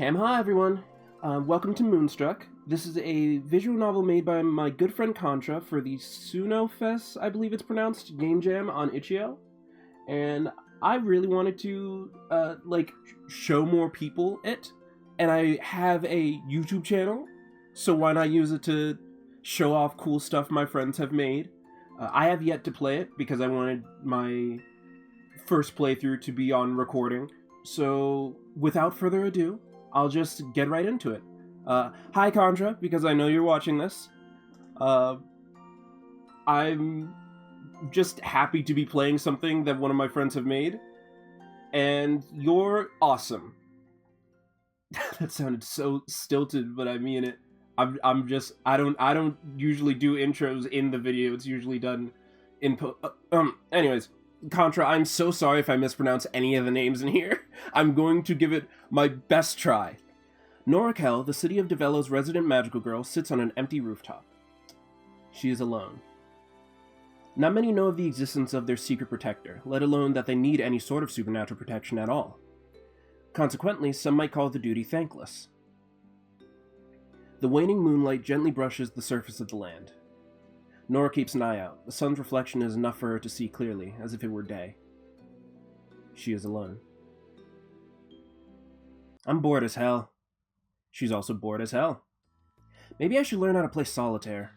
Hi everyone. Welcome to Moonstruck. This is a visual novel made by my good friend Contra for the Sunofest, I believe it's pronounced, game jam on Itch.io. And I really wanted to, show more people it. And I have a YouTube channel, so why not use it to show off cool stuff my friends have made. I have yet to play it because I wanted my first playthrough to be on recording. So, without further ado, I'll just get right into it. Hi Contra, because I know you're watching this. I'm just happy to be playing something that one of my friends have made. And you're awesome. That sounded so stilted, but I mean it. I don't usually do intros in the video. It's usually done in anyways. Contra, I'm so sorry if I mispronounce any of the names in here. I'm going to give it my best try. Norakel, the city of Develo's resident magical girl, sits on an empty rooftop. She is alone. Not many know of the existence of their secret protector, let alone that they need any sort of supernatural protection at all. Consequently, some might call the duty thankless. The waning moonlight gently brushes the surface of the land. Nora keeps an eye out. The sun's reflection is enough for her to see clearly, as if it were day. She is alone. I'm bored as hell. She's also bored as hell. Maybe I should learn how to play solitaire.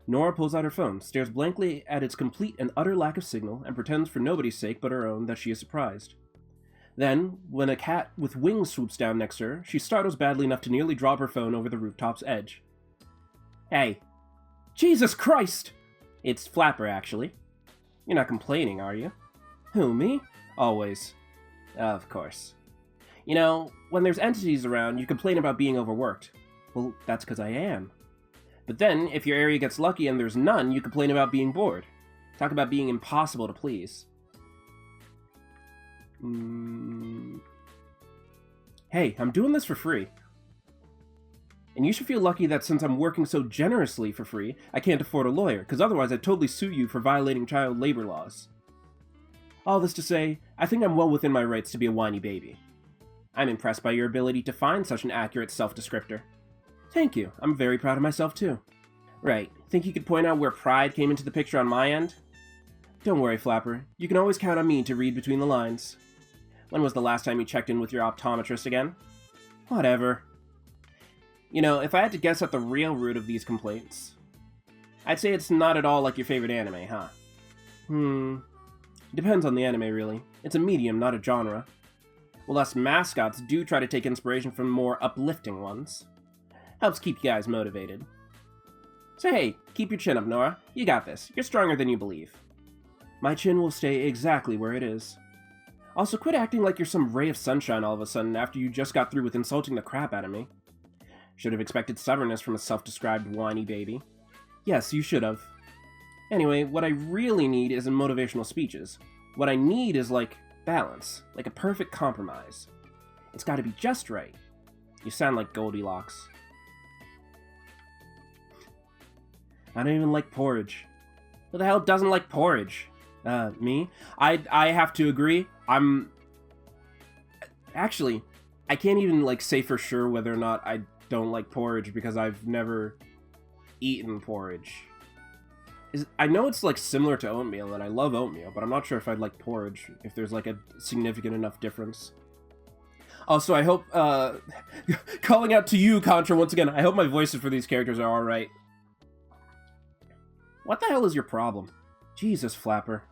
Nora pulls out her phone, stares blankly at its complete and utter lack of signal, and pretends for nobody's sake but her own that she is surprised. Then, when a cat with wings swoops down next to her, she startles badly enough to nearly drop her phone over the rooftop's edge. Hey. Jesus Christ! It's Flapper, actually. You're not complaining, are you? Who, me? Always. Of course. You know, when there's entities around, you complain about being overworked. Well, that's because I am. But then, if your area gets lucky and there's none, you complain about being bored. Talk about being impossible to please. Hey, I'm doing this for free. And you should feel lucky that since I'm working so generously for free, I can't afford a lawyer, because otherwise I'd totally sue you for violating child labor laws. All this to say, I think I'm well within my rights to be a whiny baby. I'm impressed by your ability to find such an accurate self-descriptor. Thank you, I'm very proud of myself too. Right, think you could point out where pride came into the picture on my end? Don't worry, Flapper, you can always count on me to read between the lines. When was the last time you checked in with your optometrist again? Whatever. You know, if I had to guess at the real root of these complaints, I'd say it's not at all like your favorite anime, huh? Depends on the anime, really. It's a medium, not a genre. Well, us mascots do try to take inspiration from more uplifting ones. Helps keep you guys motivated. So hey, keep your chin up, Nora. You got this. You're stronger than you believe. My chin will stay exactly where it is. Also, quit acting like you're some ray of sunshine all of a sudden after you just got through with insulting the crap out of me. Should have expected stubbornness from a self-described whiny baby. Yes, you should have. Anyway, what I really need isn't motivational speeches. What I need is, balance. Like a perfect compromise. It's gotta be just right. You sound like Goldilocks. I don't even like porridge. Who the hell doesn't like porridge? Me? I have to agree. Actually, I can't even, say for sure whether or not I don't like porridge because I've never eaten porridge. I know it's similar to oatmeal and I love oatmeal, but I'm not sure if I'd like porridge, if there's a significant enough difference. Also, I hope, calling out to you, Contra, once again, I hope my voices for these characters are alright. What the hell is your problem? Jesus, Flapper.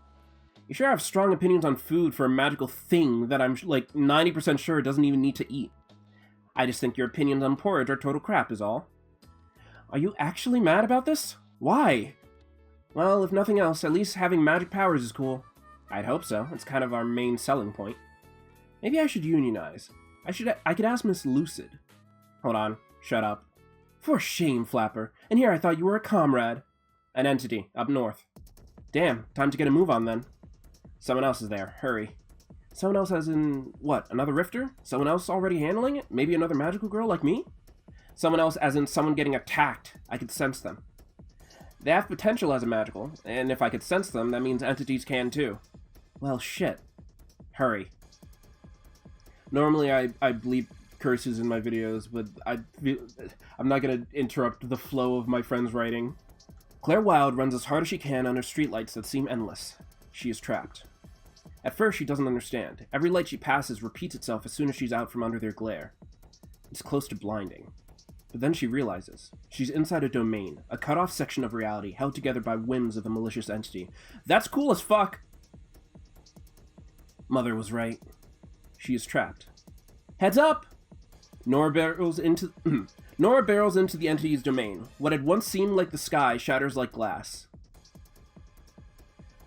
You sure have strong opinions on food for a magical thing that I'm 90% sure it doesn't even need to eat. I just think your opinions on porridge are total crap is all. Are you actually mad about this? Why? Well, if nothing else, at least having magic powers is cool. I'd hope so. It's kind of our main selling point. Maybe I should unionize. I could ask Miss Lucid. Hold on. Shut up. For shame, Flapper. And here I thought you were a comrade. An entity, up north. Damn, time to get a move on then. Someone else is there. Hurry. Someone else as in, what, another rifter? Someone else already handling it? Maybe another magical girl like me? Someone else as in someone getting attacked. I could sense them. They have potential as a magical, and if I could sense them, that means entities can too. Well, shit. Hurry. Normally I bleed curses in my videos, but I'm not gonna interrupt the flow of my friend's writing. Claire Wilde runs as hard as she can under streetlights that seem endless. She is trapped. At first, she doesn't understand. Every light she passes repeats itself as soon as she's out from under their glare. It's close to blinding. But then she realizes. She's inside a domain, a cut-off section of reality held together by whims of a malicious entity. That's cool as fuck! Mother was right. She is trapped. Heads up! Nora barrels into the entity's domain. What had once seemed like the sky shatters like glass.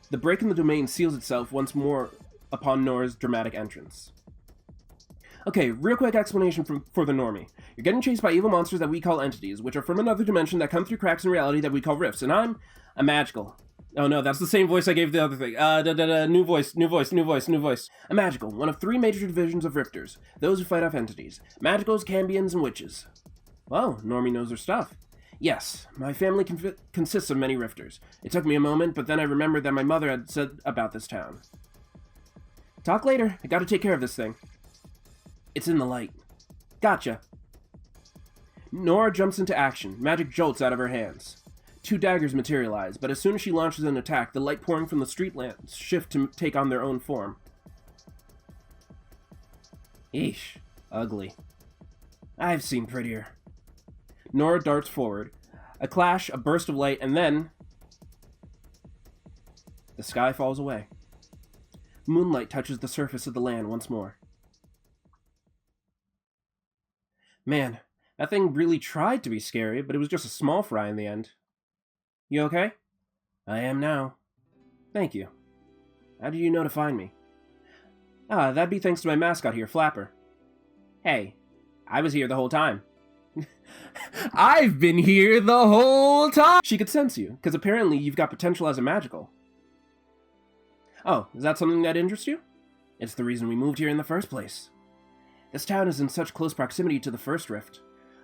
The break in the domain seals itself once more upon Nora's dramatic entrance. Okay, real quick explanation for the normie. You're getting chased by evil monsters that we call entities, which are from another dimension that come through cracks in reality that we call rifts, and I'm a magical. Oh no, that's the same voice I gave the other thing. New voice. A magical, one of 3 major divisions of rifters, those who fight off entities. Magicals, cambions, and witches. Well, Normie knows her stuff. Yes, my family consists of many rifters. It took me a moment, but then I remembered that my mother had said about this town. Talk later, I gotta take care of this thing. It's in the light. Gotcha. Nora jumps into action, magic jolts out of her hands. 2 daggers materialize, but as soon as she launches an attack, the light pouring from the street lamps shift to take on their own form. Eesh. Ugly. I've seen prettier. Nora darts forward. A clash, a burst of light, and then... the sky falls away. Moonlight touches the surface of the land once more. Man, that thing really tried to be scary, but it was just a small fry in the end. You okay? I am now. Thank you. How did you know to find me? That'd be thanks to my mascot here, Flapper. Hey, I was here the whole time. I've been here the whole time! She could sense you, because apparently you've got potential as a magical. Oh, is that something that interests you? It's the reason we moved here in the first place. This town is in such close proximity to the first rift.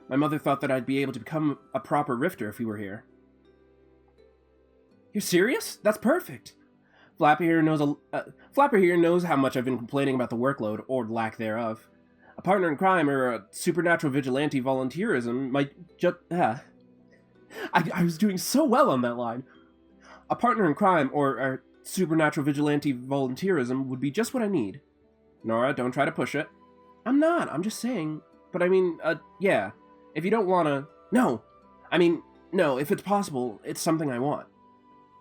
My mother thought that I'd be able to become a proper rifter if we were here. You're serious? That's perfect! Flapper here knows how much I've been complaining about the workload, or lack thereof. A partner in crime or a supernatural vigilante volunteerism might just... I was doing so well on that line. A partner in crime or a supernatural vigilante volunteerism would be just what I need. Nora, don't try to push it. I'm not, I'm just saying. But I mean, yeah. If you don't wanna... No! I mean, no, if it's possible, it's something I want.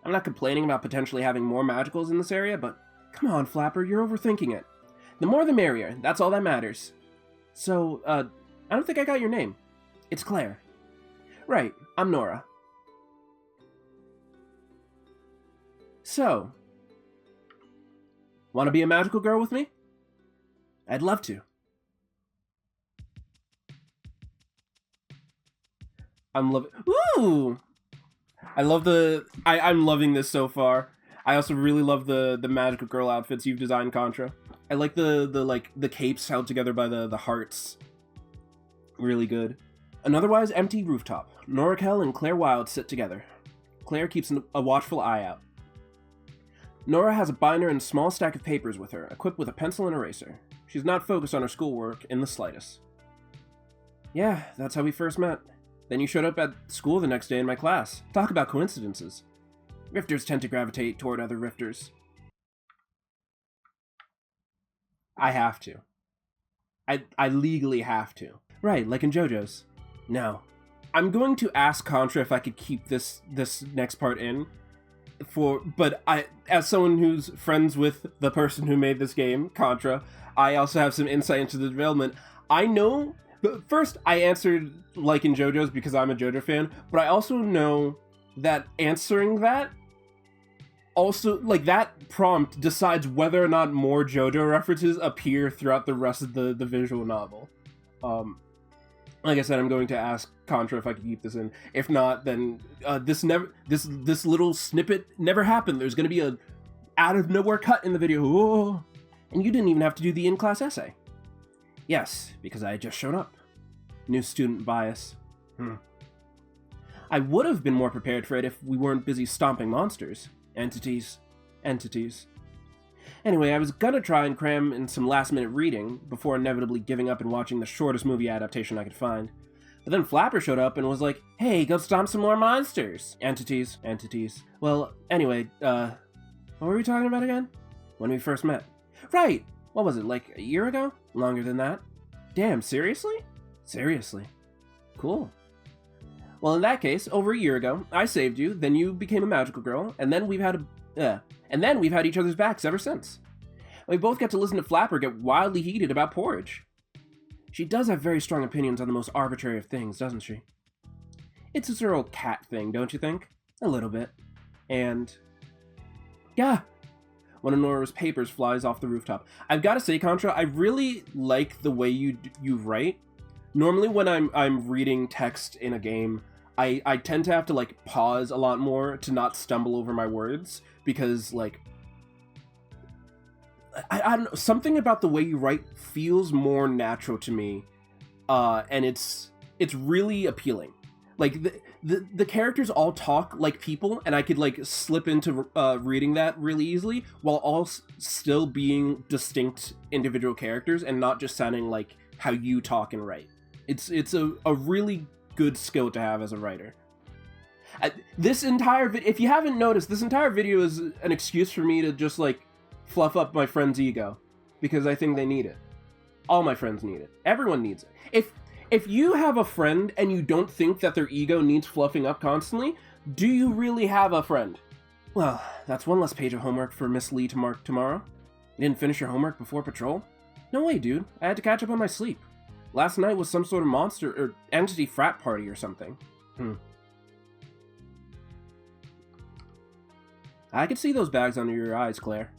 I'm not complaining about potentially having more magicals in this area, but... Come on, Flapper, you're overthinking it. The more the merrier, that's all that matters. So, I don't think I got your name. It's Claire. Right, I'm Nora. So, want to be a magical girl with me? I'd love to. I'm loving... Ooh! I'm loving this so far. I also really love the magical girl outfits you've designed, Contra. I like the capes held together by the hearts. Really good. An otherwise empty rooftop. Norakel and Claire Wilde sit together. Claire keeps a watchful eye out. Nora has a binder and a small stack of papers with her, equipped with a pencil and eraser. She's not focused on her schoolwork in the slightest. Yeah, that's how we first met. Then you showed up at school the next day in my class. Talk about coincidences. Rifters tend to gravitate toward other rifters. I have to. I legally have to. Right, like in JoJo's. No. I'm going to ask Contra if I could keep this next part in. But as someone who's friends with the person who made this game, Contra, I also have some insight into the development. I know... First, I answered like in JoJo's because I'm a JoJo fan, but I also know that answering that also, like, that prompt decides whether or not more JoJo references appear throughout the rest of the visual novel. Like I said, I'm going to ask Contra if I can keep this in. If not, then this little snippet never happened. There's going to be a out of nowhere cut in the video. Whoa. And you didn't even have to do the in-class essay. Yes, because I had just shown up. New student bias. I would have been more prepared for it if we weren't busy stomping monsters. Entities. Anyway, I was gonna try and cram in some last-minute reading before inevitably giving up and watching the shortest movie adaptation I could find. But then Flapper showed up and was like, hey, go stomp some more monsters. Entities. Well, anyway, what were we talking about again? When we first met. Right! What was it, like a year ago? Longer than that? Damn, seriously? Seriously. Cool. Well, in that case, over a year ago, I saved you, then you became a magical girl, and then we've had each other's backs ever since. We both get to listen to Flapper get wildly heated about porridge. She does have very strong opinions on the most arbitrary of things, doesn't she? It's a sort of cat thing, don't you think? A little bit. And... yeah. One of Nora's papers flies off the rooftop. I've got to say, Contra, I really like the way you write. Normally when I'm reading text in a game, I tend to have to, like, pause a lot more to not stumble over my words, because, like, I don't know, something about the way you write feels more natural to me, and it's really appealing. Like, the characters all talk like people, and I could, like, slip into reading that really easily, while all still being distinct individual characters, and not just sounding like how you talk and write. It's a really good skill to have as a writer. This entire video, if you haven't noticed, this entire video is an excuse for me to just, like, fluff up my friend's ego, because I think they need it. All my friends need it. Everyone needs it. If you have a friend and you don't think that their ego needs fluffing up constantly, do you really have a friend? Well, that's one less page of homework for Miss Lee to mark tomorrow. You didn't finish your homework before patrol? No way, dude. I had to catch up on my sleep. Last night was some sort of monster or entity frat party or something. I could see those bags under your eyes, Claire.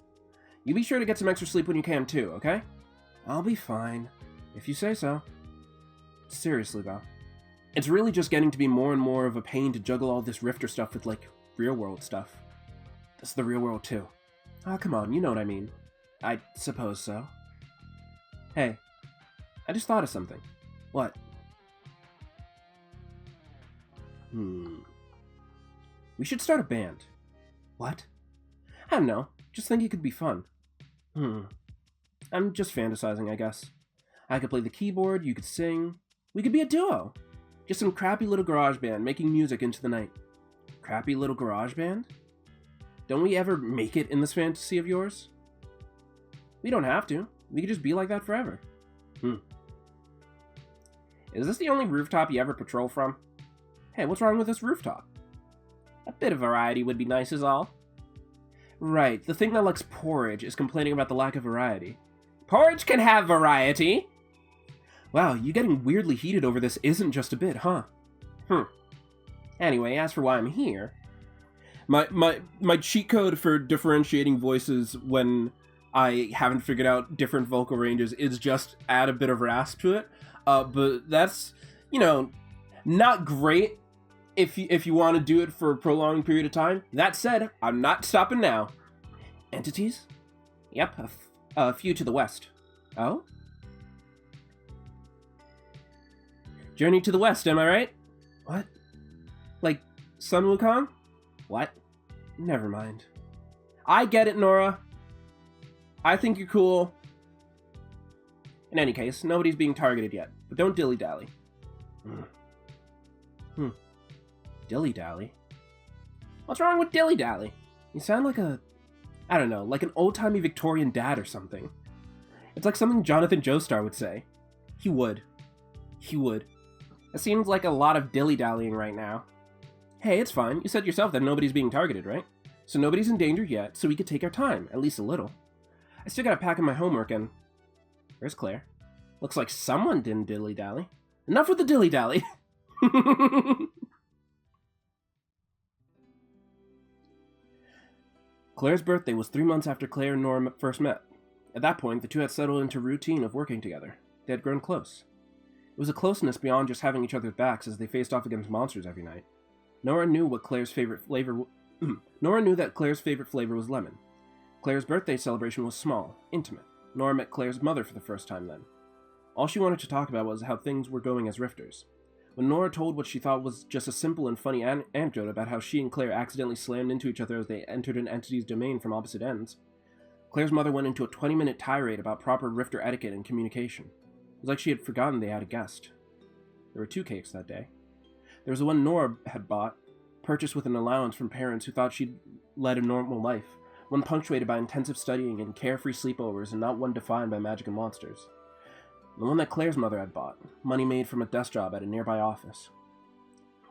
You be sure to get some extra sleep when you can too, okay? I'll be fine, if you say so. Seriously, though. It's really just getting to be more and more of a pain to juggle all this Rifter stuff with, like, real-world stuff. This is the real world, too. Oh, come on, you know what I mean. I suppose so. Hey, I just thought of something. What? We should start a band. What? I don't know. Just think it could be fun. I'm just fantasizing, I guess. I could play the keyboard, you could sing. We could be a duo. Just some crappy little garage band making music into the night. Crappy little garage band? Don't we ever make it in this fantasy of yours? We don't have to. We could just be like that forever. Is this the only rooftop you ever patrol from? Hey, what's wrong with this rooftop? A bit of variety would be nice is all. Right, the thing that likes porridge is complaining about the lack of variety. Porridge can have variety! Wow, you getting weirdly heated over this isn't just a bit, huh? Anyway, as for why I'm here... My cheat code for differentiating voices when I haven't figured out different vocal ranges is just add a bit of rasp to it. But that's, you know, not great if you want to do it for a prolonged period of time. That said, I'm not stopping now. Entities? Yep, a few to the west. Oh? Journey to the west, am I right? What? Like, Sun Wukong? What? Never mind. I get it, Nora. I think you're cool. In any case, nobody's being targeted yet, but don't dilly-dally. Dilly-dally? What's wrong with dilly-dally? You sound like I don't know, like an old-timey Victorian dad or something. It's like something Jonathan Joestar would say. He would. It seems like a lot of dilly-dallying right now. Hey, it's fine. You said yourself that nobody's being targeted, right? So nobody's in danger yet, so we could take our time, at least a little. I still gotta pack in my homework and... Where's Claire? Looks like someone didn't dilly-dally. Enough with the dilly-dally! Claire's birthday was 3 months after Claire and Nora first met. At that point, the two had settled into a routine of working together. They had grown close. It was a closeness beyond just having each other's backs as they faced off against monsters every night. Nora knew that Claire's favorite flavor was lemon. Claire's birthday celebration was small, intimate. Nora met Claire's mother for the first time then. All she wanted to talk about was how things were going as Rifters. When Nora told what she thought was just a simple and funny anecdote about how she and Claire accidentally slammed into each other as they entered an entity's domain from opposite ends, Claire's mother went into a 20-minute tirade about proper Rifter etiquette and communication. It was like she had forgotten they had a guest. There were 2 cakes that day. There was the one Nora had bought, purchased with an allowance from parents who thought she'd led a normal life, one punctuated by intensive studying and carefree sleepovers and not one defined by magic and monsters. The one that Claire's mother had bought, money made from a desk job at a nearby office.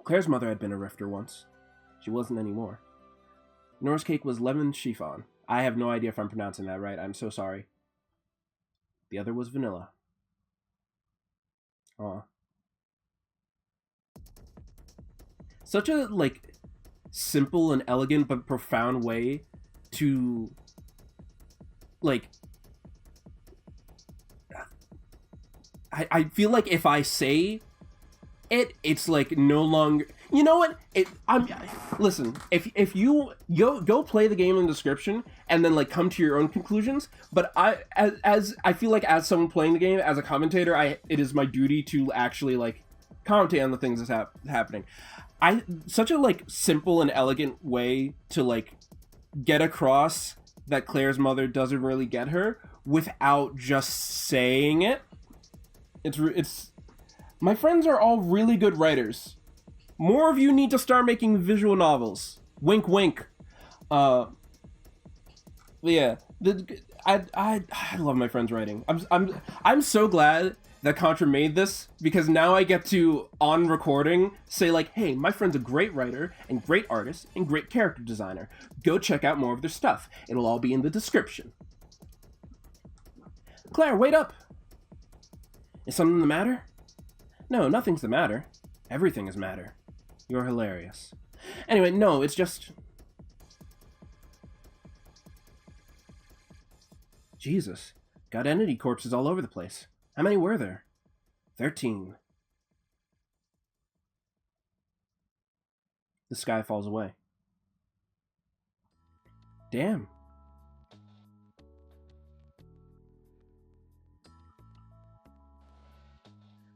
Claire's mother had been a Rifter once. She wasn't anymore. Nora's cake was lemon chiffon. I have no idea if I'm pronouncing that right. I'm so sorry. The other was vanilla. Aw. Such a, simple and elegant but profound way to, I feel like if I say it, it's no longer. You know what? Listen. If you go play the game in the description and then come to your own conclusions. But I feel like as someone playing the game as a commentator, it is my duty to actually commentate on the things that's happening. Such a simple and elegant way to get across that Claire's mother doesn't really get her without just saying it. It's my friends are all really good writers. More of you need to start making visual novels. Wink, wink. Yeah. I love my friends' writing. I'm so glad that Contra made this, because now I get to, on recording, say hey, my friend's a great writer and great artist and great character designer. Go check out more of their stuff. It'll all be in the description. Claire, wait up! Is something the matter? No, nothing's the matter. Everything is matter. You're hilarious. Anyway, no, it's just... Jesus. Got entity corpses all over the place. How many were there? 13. The sky falls away. Damn.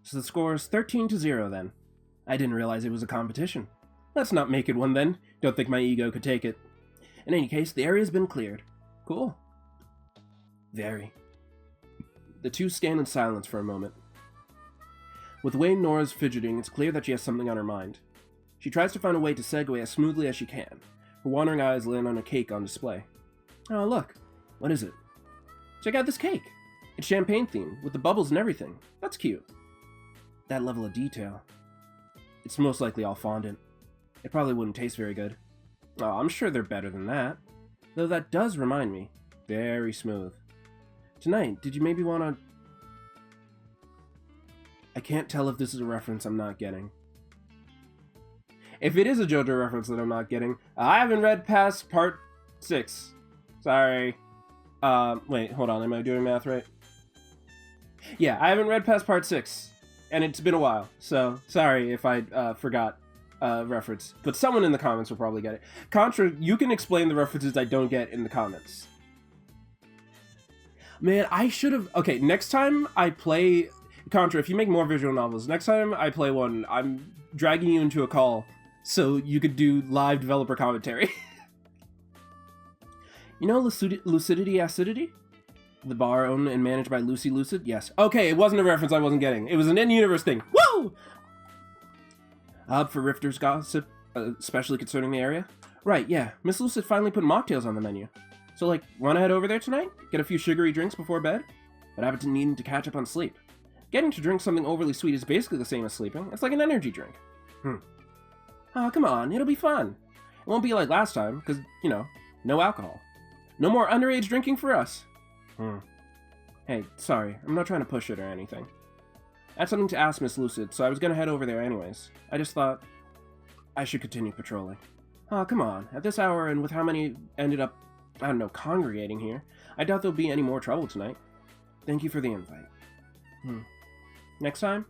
So the score is 13-0 then. I didn't realize it was a competition. Let's not make it one then. Don't think my ego could take it. In any case, the area's been cleared. Cool. Very. The two stand in silence for a moment. With the way Nora's fidgeting, it's clear that she has something on her mind. She tries to find a way to segue as smoothly as she can. Her wandering eyes land on a cake on display. Oh, look. What is it? Check out this cake. It's champagne themed, with the bubbles and everything. That's cute. That level of detail. It's most likely all fondant. It probably wouldn't taste very good. Oh, I'm sure they're better than that. Though that does remind me. Very smooth. Tonight, did you maybe want to... I can't tell if this is a reference I'm not getting. If it is a JoJo reference that I'm not getting, I haven't read past part 6. Sorry. Wait, hold on, am I doing math right? Yeah, I haven't read past part 6, and it's been a while, so sorry if I forgot reference. But someone in the comments will probably get it. Contra, you can explain the references I don't get in the comments. Man, I should have... Okay, next time I play... Contra, if you make more visual novels, next time I play one, I'm dragging you into a call so you could do live developer commentary. You know Lucidity Acidity? The bar owned and managed by Lucy Lucid? Yes. Okay, it wasn't a reference I wasn't getting. It was an in-universe thing. Woo! A hub for Rifter's gossip, especially concerning the area? Right, yeah. Miss Lucid finally put mocktails on the menu. So, wanna head over there tonight? Get a few sugary drinks before bed? What happened to needing to catch up on sleep? Getting to drink something overly sweet is basically the same as sleeping. It's like an energy drink. Oh, come on. It'll be fun. It won't be like last time, because, no alcohol. No more underage drinking for us. Hey, sorry. I'm not trying to push it or anything. I had something to ask Miss Lucid, so I was gonna head over there anyways. I just thought I should continue patrolling. Oh, come on. At this hour and with how many ended up, I don't know, congregating here, I doubt there'll be any more trouble tonight. Thank you for the invite. Next time?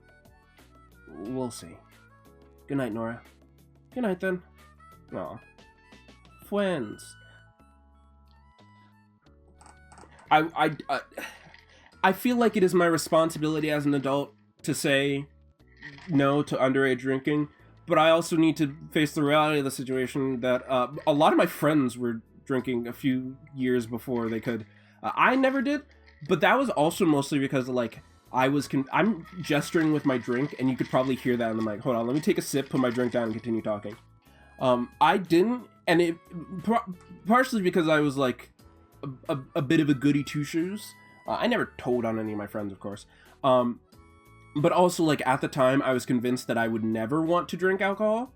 We'll see. Good night, Nora. Good night, then. Aw. Friends. I feel like it is my responsibility as an adult to say no to underage drinking, but I also need to face the reality of the situation that a lot of my friends were drinking a few years before they could. I never did, but that was also mostly because, like, I'm gesturing with my drink, and you could probably hear that in the mic. Hold on, let me take a sip, put my drink down, and continue talking. I didn't, and it partially because I was like a bit of a goody two shoes. I never told on any of my friends, of course. But also, like, at the time, I was convinced that I would never want to drink alcohol.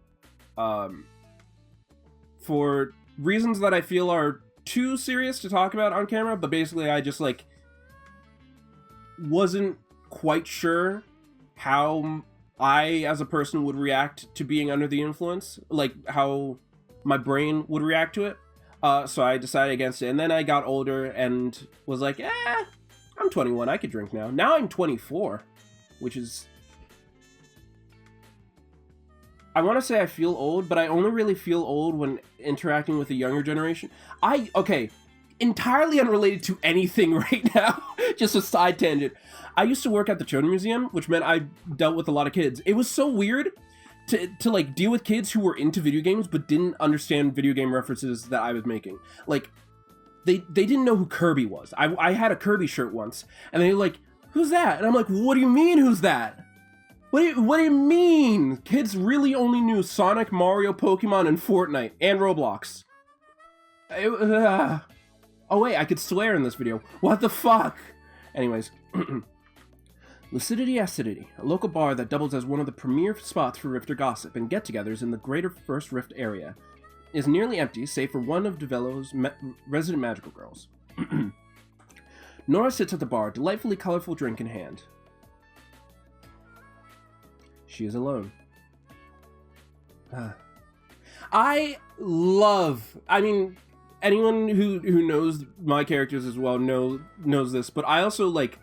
For reasons that I feel are too serious to talk about on camera, but basically I just, like, wasn't quite sure how I, as a person, would react to being under the influence, like, how my brain would react to it. So I decided against it, and then I got older and was like, I'm 21, I could drink now. Now I'm 24, which is... I want to say I feel old, but I only really feel old when interacting with the younger generation. Okay, entirely unrelated to anything right now, just a side tangent. I used to work at the Children's Museum, which meant I dealt with a lot of kids. It was so weird to like deal with kids who were into video games but didn't understand video game references that I was making. Like, they didn't know who Kirby was. I had a Kirby shirt once, and they were like, "Who's that?" And I'm like, "What do you mean, who's that? What do you mean?" Kids really only knew Sonic, Mario, Pokemon, and Fortnite, and Roblox. Oh wait, I could swear in this video. What the fuck? Anyways. Lucidity Acidity, a local bar that doubles as one of the premier spots for Rifter gossip and get-togethers in the greater First Rift area, is nearly empty save for one of DeVelo's resident magical girls. Nora sits at the bar, delightfully colorful drink in hand. She is alone. I mean, anyone who knows my characters as well knows this, but I also, like,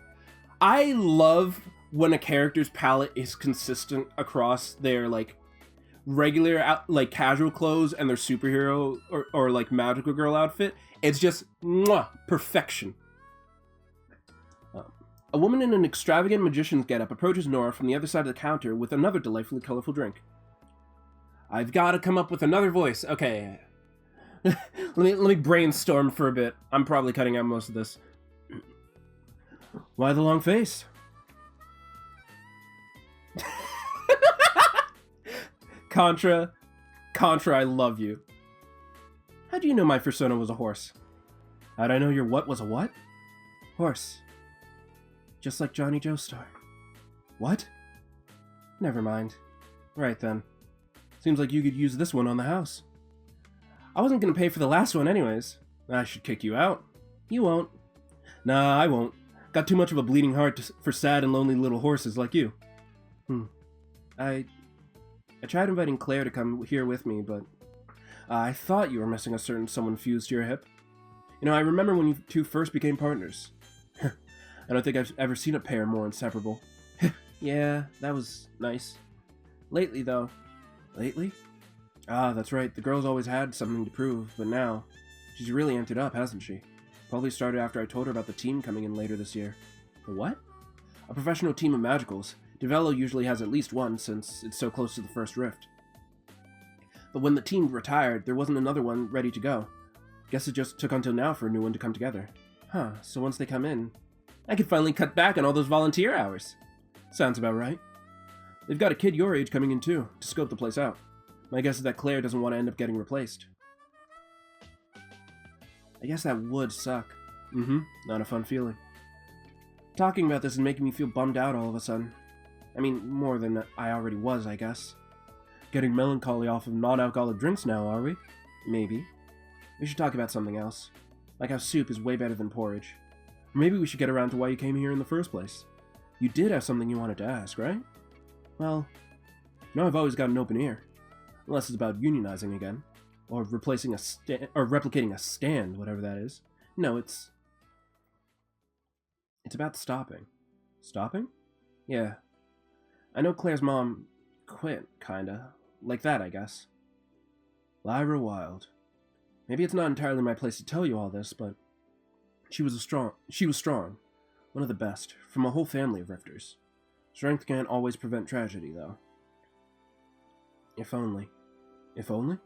I love when a character's palette is consistent across their, like, regular, like, casual clothes and their superhero or like, magical girl outfit. It's just, mwah, perfection. A woman in an extravagant magician's getup approaches Nora from the other side of the counter with another delightfully colorful drink. I've got to come up with another voice. Okay. let me brainstorm for a bit. I'm probably cutting out most of this. Why the long face? Contra, I love you. How do you know my persona was a horse? How'd I know your what was a what? Horse. Just like Johnny Joestar. What? Never mind. Right then. Seems like you could use this one on the house. I wasn't gonna pay for the last one anyways. I should kick you out. You won't. Nah, I won't. Got too much of a bleeding heart for sad and lonely little horses like you. I tried inviting Claire to come here with me, but I thought you were missing a certain someone fused to your hip. You know, I remember when you two first became partners. I don't think I've ever seen a pair more inseparable. Yeah, that was nice. Lately, though. Lately? Ah, that's right, the girl's always had something to prove, but now, she's really amped it up, hasn't she? Probably started after I told her about the team coming in later this year. The what? A professional team of magicals. DeVelo usually has at least one, since it's so close to the first rift. But when the team retired, there wasn't another one ready to go. Guess it just took until now for a new one to come together. Huh, so once they come in, I could finally cut back on all those volunteer hours. Sounds about right. They've got a kid your age coming in too, to scope the place out. My guess is that Claire doesn't want to end up getting replaced. I guess that would suck. Not a fun feeling. Talking about this is making me feel bummed out all of a sudden. I mean, more than I already was, I guess. Getting melancholy off of non-alcoholic drinks now, are we? Maybe. We should talk about something else. Like how soup is way better than porridge. Or maybe we should get around to why you came here in the first place. You did have something you wanted to ask, right? Well, you know I've always got an open ear. Unless it's about unionizing again. Or replacing or replicating a stand, whatever that is. No, it's about stopping. Stopping? Yeah. I know Claire's mom quit, kinda. Like that, I guess. Lyra Wilde. Maybe it's not entirely my place to tell you all this, but she was strong. One of the best, from a whole family of rifters. Strength can't always prevent tragedy, though. If only. If only?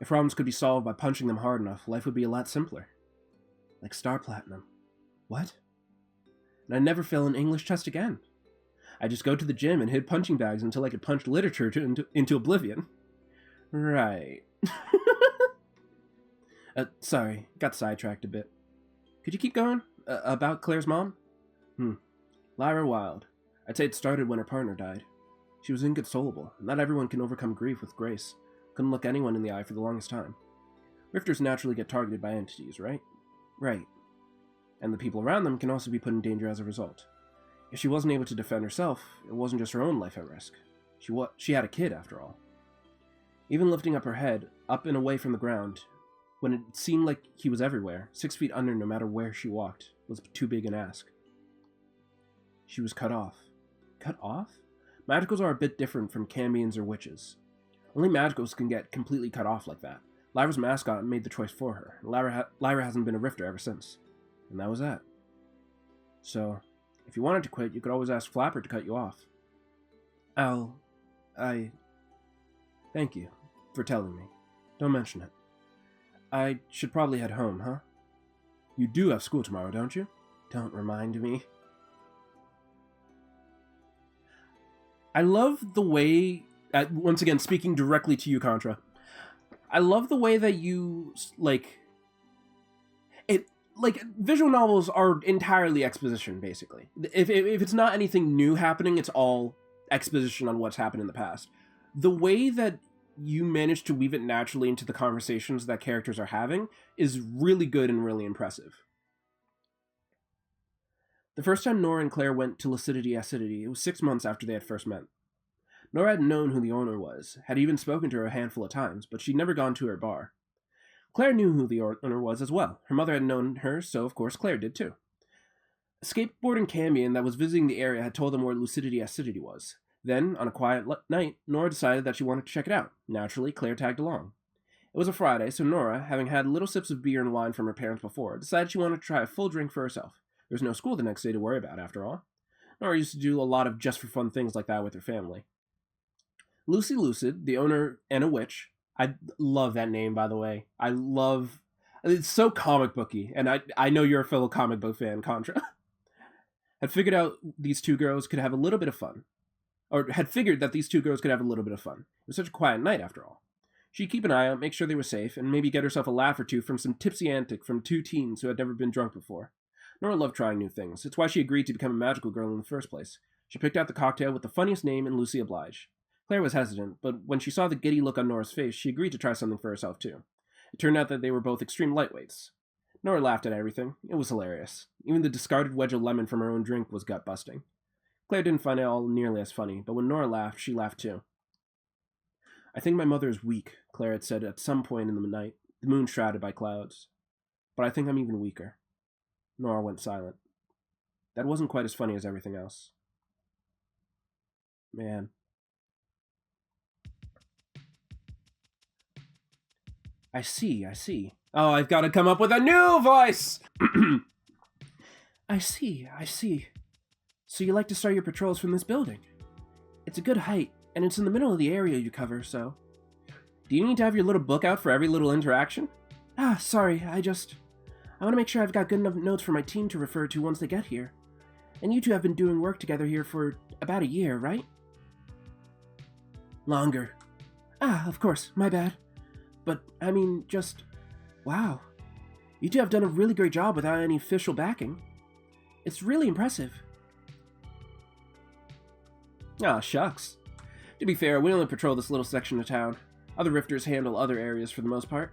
If problems could be solved by punching them hard enough, life would be a lot simpler. Like Star Platinum. What? And I never fail an English test again. I just go to the gym and hit punching bags until I could punch literature into oblivion. Right. Sorry, got sidetracked a bit. Could you keep going? About Claire's mom? Lyra Wilde. I'd say it started when her partner died. She was inconsolable. Not everyone can overcome grief with grace. Couldn't look anyone in the eye for the longest time. Rifters naturally get targeted by entities, right? Right. And the people around them can also be put in danger as a result. If she wasn't able to defend herself, it wasn't just her own life at risk. She had a kid, after all. Even lifting up her head, up and away from the ground, when it seemed like he was everywhere, 6 feet under no matter where she walked, was too big an ask. She was cut off. Cut off? Magicals are a bit different from Cambions or witches. Only magicals can get completely cut off like that. Lyra's mascot made the choice for her. Lyra hasn't been a rifter ever since. And that was that. So, if you wanted to quit, you could always ask Flapper to cut you off. Thank you for telling me. Don't mention it. I should probably head home, huh? You do have school tomorrow, don't you? Don't remind me. I love the way, once again, speaking directly to you, Contra, I love the way that you, visual novels are entirely exposition, basically. If it's not anything new happening, it's all exposition on what's happened in the past. The way that you manage to weave it naturally into the conversations that characters are having is really good and really impressive. The first time Nora and Claire went to Lucidity Acidity, it was 6 months after they had first met. Nora had known who the owner was, had even spoken to her a handful of times, but she'd never gone to her bar. Claire knew who the owner was as well. Her mother had known her, so of course Claire did too. A skateboarding Cambion that was visiting the area had told them where Lucidity Acidity was. Then, on a quiet night, Nora decided that she wanted to check it out. Naturally, Claire tagged along. It was a Friday, so Nora, having had little sips of beer and wine from her parents before, decided she wanted to try a full drink for herself. There was no school the next day to worry about, after all. Nora used to do a lot of just-for-fun things like that with her family. Lucy Lucid, the owner and a witch. I love that name, by the way. It's so comic booky, and I know you're a fellow comic book fan, Contra. Had figured that these two girls could have a little bit of fun. It was such a quiet night, after all. She'd keep an eye out, make sure they were safe, and maybe get herself a laugh or two from some tipsy antic from two teens who had never been drunk before. Nora loved trying new things. It's why she agreed to become a magical girl in the first place. She picked out the cocktail with the funniest name, and Lucy obliged. Claire was hesitant, but when she saw the giddy look on Nora's face, she agreed to try something for herself too. It turned out that they were both extreme lightweights. Nora laughed at everything. It was hilarious. Even the discarded wedge of lemon from her own drink was gut-busting. Claire didn't find it all nearly as funny, but when Nora laughed, she laughed too. I think my mother is weak, Claire had said at some point in the night, the moon shrouded by clouds. But I think I'm even weaker. Nora went silent. That wasn't quite as funny as everything else. Man. I see. Oh, I've got to come up with a new voice! I see. So you like to start your patrols from this building? It's a good height, and it's in the middle of the area you cover, so... Do you need to have your little book out for every little interaction? Sorry, I want to make sure I've got good enough notes for my team to refer to once they get here. And you two have been doing work together here for about a year, right? Longer. Of course, my bad. But, wow. You two have done a really great job without any official backing. It's really impressive. Shucks. To be fair, we only patrol this little section of town. Other rifters handle other areas for the most part.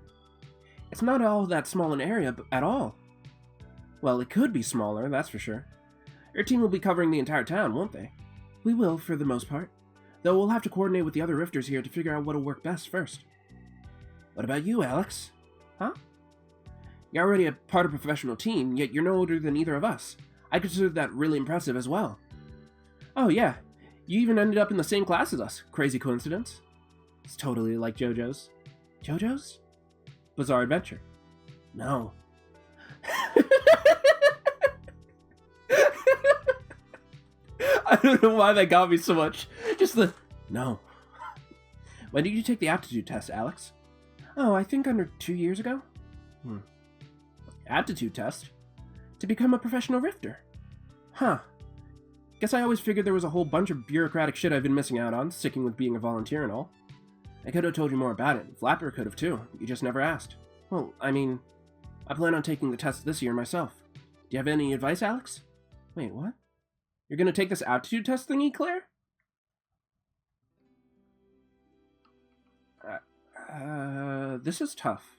It's not all that small an area at all. Well, it could be smaller, that's for sure. Your team will be covering the entire town, won't they? We will, for the most part. Though we'll have to coordinate with the other rifters here to figure out what'll work best first. What about you, Alex? Huh? You're already a part of a professional team, yet you're no older than either of us. I consider that really impressive as well. Oh yeah, you even ended up in the same class as us. Crazy coincidence. It's totally like JoJo's. JoJo's? Bizarre Adventure. No. I don't know why that got me so much. Just the... No. When did you take the aptitude test, Alex? Oh, I think under 2 years ago. Aptitude test? To become a professional rifter. Huh. Guess I always figured there was a whole bunch of bureaucratic shit I've been missing out on, sticking with being a volunteer and all. I could have told you more about it. Flapper could have too. You just never asked. Well, I mean, I plan on taking the test this year myself. Do you have any advice, Alex? Wait, what? You're gonna take this aptitude test thingy, Claire? This is tough.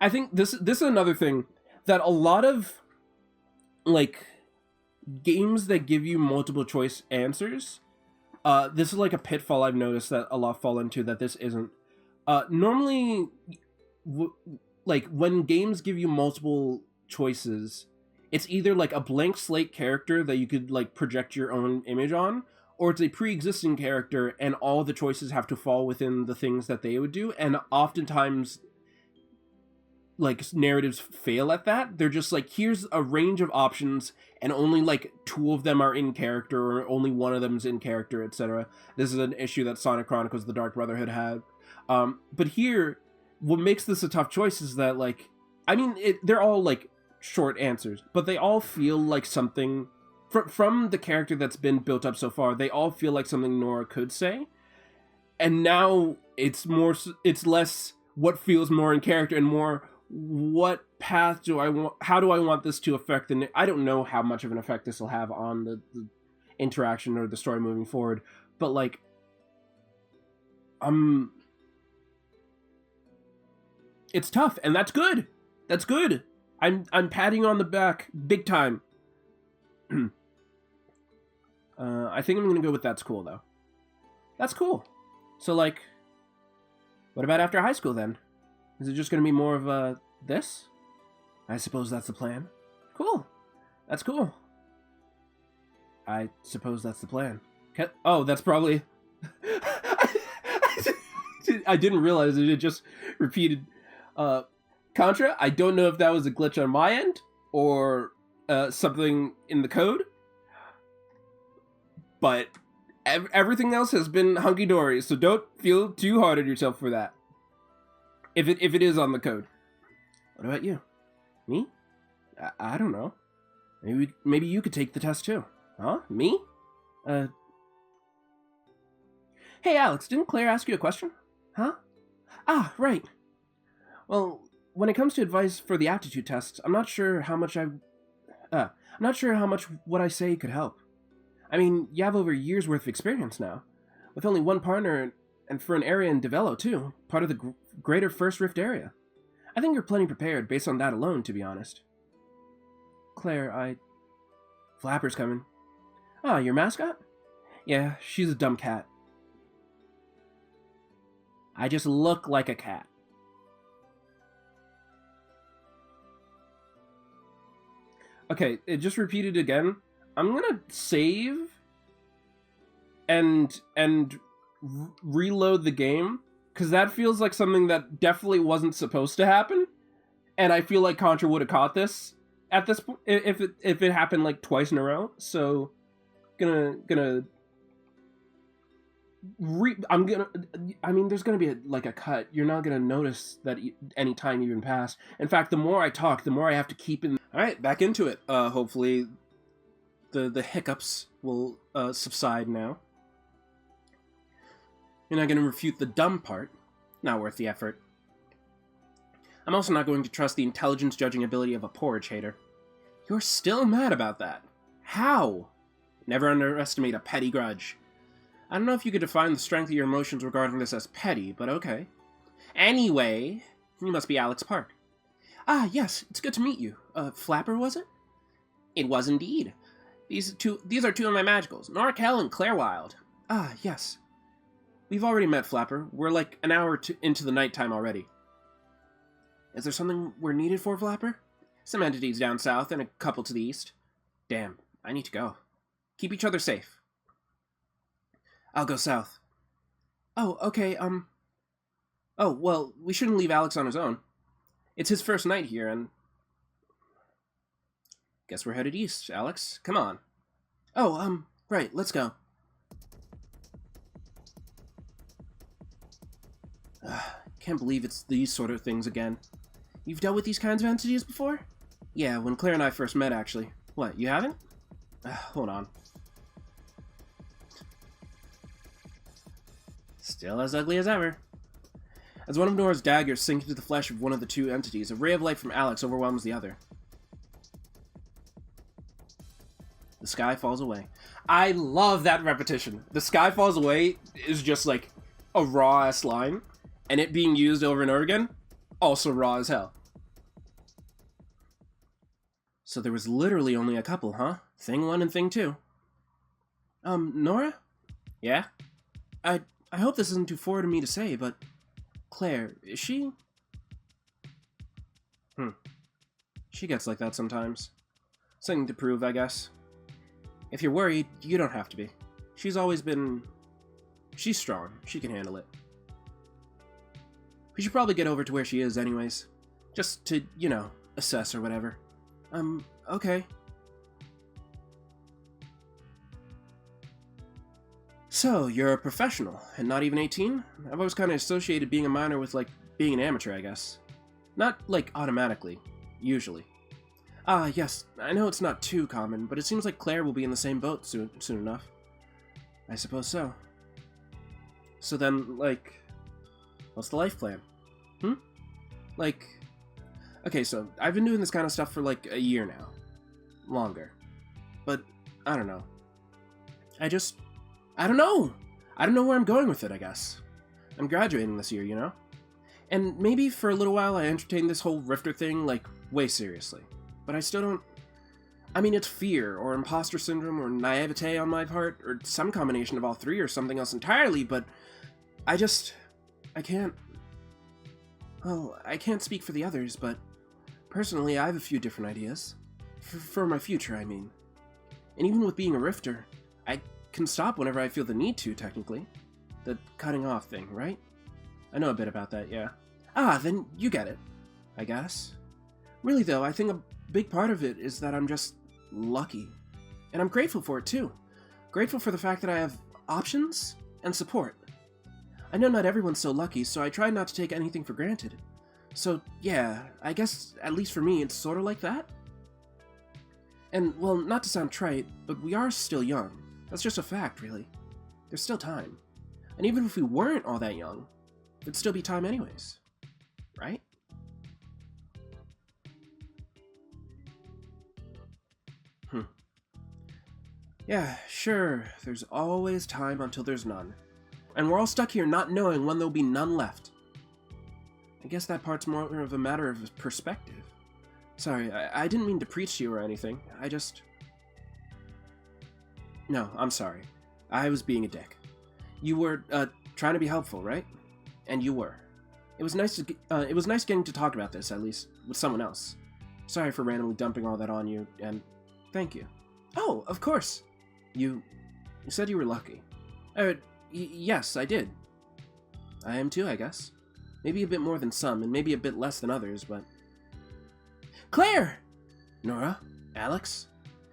I think this is another thing that a lot of, like, games that give you multiple choice answers, this is like a pitfall I've noticed that a lot fall into that this isn't. Normally, like, when games give you multiple choices, it's either like a blank slate character that you could like project your own image on, or it's a pre-existing character and all the choices have to fall within the things that they would do, and oftentimes like narratives fail at that. They're just like, here's a range of options and only like 2 of them are in character or only 1 of them's in character, etc. This is an issue that Sonic Chronicles The Dark Brotherhood had. But here, what makes this a tough choice is that, like, I mean, they're all like short answers, but they all feel like something from the character that's been built up so far. They all feel like something Nora could say, and now it's less what feels more in character and more what path do I want, how do I want this to affect I don't know how much of an effect this will have on the interaction or the story moving forward, but like, it's tough, and that's good. That's good. I'm patting on the back big time. I think I'm gonna go with that's cool though. That's cool. So like, what about after high school then? Is it just gonna be more of this? I suppose that's the plan. Cool. That's cool. I suppose that's the plan. Oh, that's probably... I didn't realize it just repeated. Contra, I don't know if that was a glitch on my end or something in the code, but everything else has been hunky-dory, so don't feel too hard on yourself for that. If it is on the code. What about you? Me? I don't know. Maybe you could take the test too. Huh? Me? Hey Alex, didn't Claire ask you a question? Huh? Ah, right. Well, when it comes to advice for the aptitude test, I'm not sure how much what I say could help. I mean, you have over a year's worth of experience now, with only 1 partner, and for an area in Devello too, part of the greater First Rift area. I think you're plenty prepared based on that alone, to be honest. Claire, Flapper's coming. Ah, your mascot? Yeah, she's a dumb cat. I just look like a cat. Okay, it just repeated again. I'm gonna save and reload the game, because that feels like something that definitely wasn't supposed to happen, and I feel like Contra would have caught this at this point if it happened like twice in a row. So I mean, there's gonna be a cut. You're not gonna notice that any time even passed. In fact, the more I talk, the more I have to keep in. All right, back into it. Hopefully the hiccups will subside now. You're not going to refute the dumb part. Not worth the effort. I'm also not going to trust the intelligence judging ability of a porridge hater. You're still mad about that. How? Never underestimate a petty grudge. I don't know if you could define the strength of your emotions regarding this as petty, but okay. Anyway, you must be Alex Park. Ah, yes, it's good to meet you. Flapper, was it? It was indeed. These are 2 of my magicals, Norkel and Clairwild. Ah, yes. We've already met, Flapper. We're like an hour into the nighttime already. Is there something we're needed for, Flapper? Some entities down south and a couple to the east. Damn, I need to go. Keep each other safe. I'll go south. Oh, okay, Oh, well, we shouldn't leave Alex on his own. It's his first night here, and... Guess we're headed east, Alex. Come on. Oh, right, let's go. Can't believe it's these sort of things again. You've dealt with these kinds of entities before? Yeah, when Claire and I first met, actually. What, you haven't? Hold on. Still as ugly as ever. As one of Nora's daggers sinks into the flesh of one of the two entities, a ray of light from Alex overwhelms the other. The sky falls away. I love that repetition. The sky falls away is just like a raw-ass line, and it being used over and over again, also raw as hell. So there was literally only a couple, huh? Thing 1 and Thing 2. Nora? Yeah? I hope this isn't too forward of me to say, but Claire, is she? She gets like that sometimes. Something to prove, I guess. If you're worried, you don't have to be. She's always been... She's strong. She can handle it. We should probably get over to where she is anyways. Just to, you know, assess or whatever. Okay. So, you're a professional, and not even 18? I've always kind of associated being a minor with, like, being an amateur, I guess. Not, like, automatically. Usually. Yes, I know it's not too common, but it seems like Claire will be in the same boat soon enough. I suppose so. So then, like, what's the life plan? Like, okay, so I've been doing this kind of stuff for like a year now. Longer. But, I don't know. I don't know! I don't know where I'm going with it, I guess. I'm graduating this year, you know? And maybe for a little while I entertained this whole Rifter thing, like, way seriously. But I still don't... I mean, it's fear, or imposter syndrome, or naivete on my part, or some combination of all three, or something else entirely, but I can't... Well, I can't speak for the others, but personally I have a few different ideas. For my future, I mean. And even with being a Rifter, I can stop whenever I feel the need to, technically. The cutting off thing, right? I know a bit about that, yeah. Then you get it, I guess. Really though, I think a big part of it is that I'm just lucky. And I'm grateful for it too. Grateful for the fact that I have options and support. I know not everyone's so lucky, so I try not to take anything for granted. So yeah, I guess, at least for me, it's sort of like that. And, well, not to sound trite, but we are still young. That's just a fact, really. There's still time. And even if we weren't all that young, there'd still be time anyways. Right? Yeah, sure, there's always time until there's none. And we're all stuck here not knowing when there'll be none left. I guess that part's more of a matter of perspective. Sorry, I didn't mean to preach to you or anything. No, I'm sorry. I was being a dick. You were, trying to be helpful, right? And you were. It was nice getting to talk about this, at least, with someone else. Sorry for randomly dumping all that on you, and thank you. Oh, of course! You said you were lucky. Yes, I did. I am too, I guess. Maybe a bit more than some, and maybe a bit less than others, but... Claire! Nora? Alex?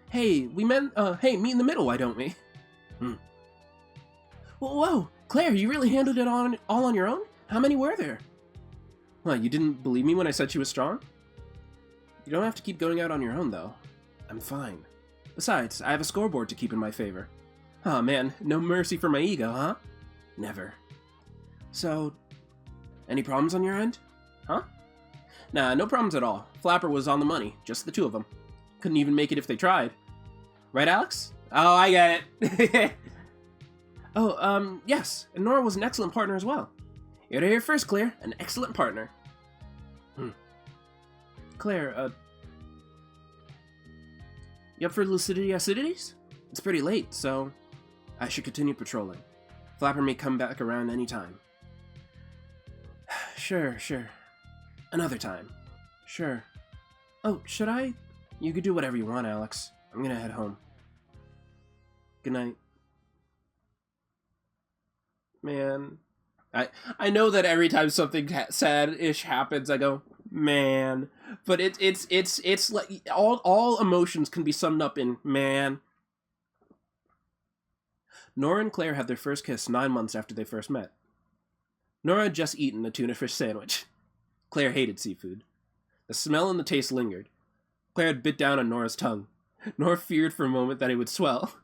Hey, meet in the middle, why don't we? Whoa, Claire, you really handled it all on your own? How many were there? What, you didn't believe me when I said she was strong? You don't have to keep going out on your own, though. I'm fine. Besides, I have a scoreboard to keep in my favor. Aw, man, no mercy for my ego, huh? Never. So, any problems on your end? Huh? Nah, no problems at all. Flapper was on the money, just the two of them. Couldn't even make it if they tried. Right, Alex? Oh, I get it. Yes, and Nora was an excellent partner as well. You heard it here first, Claire. An excellent partner. Claire, you up for lucidity acidities? It's pretty late, so I should continue patrolling. Flapper may come back around any time. Sure. Another time. Sure. Oh, should I? You could do whatever you want, Alex. I'm gonna head home. Good night. Man. I know that every time something sad-ish happens, I go, man. But it's like all emotions can be summed up in man. Nora and Claire had their first kiss 9 months after they first met. Nora had just eaten a tuna fish sandwich. Claire hated seafood. The smell and the taste lingered. Claire had bit down on Nora's tongue. Nora feared for a moment that it would swell.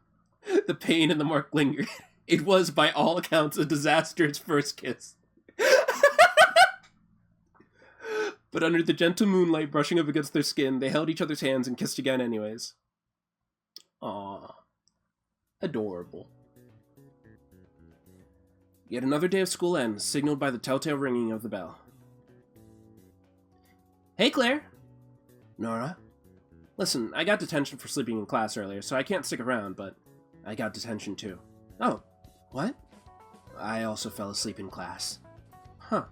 The pain and the mark lingered. It was, by all accounts, a disastrous first kiss. But under the gentle moonlight brushing up against their skin, they held each other's hands and kissed again anyways. Aww. Adorable. Yet another day of school ends, signaled by the telltale ringing of the bell. Hey, Claire! Nora? Listen, I got detention for sleeping in class earlier, so I can't stick around, but I got detention too. Oh, what? I also fell asleep in class. Huh.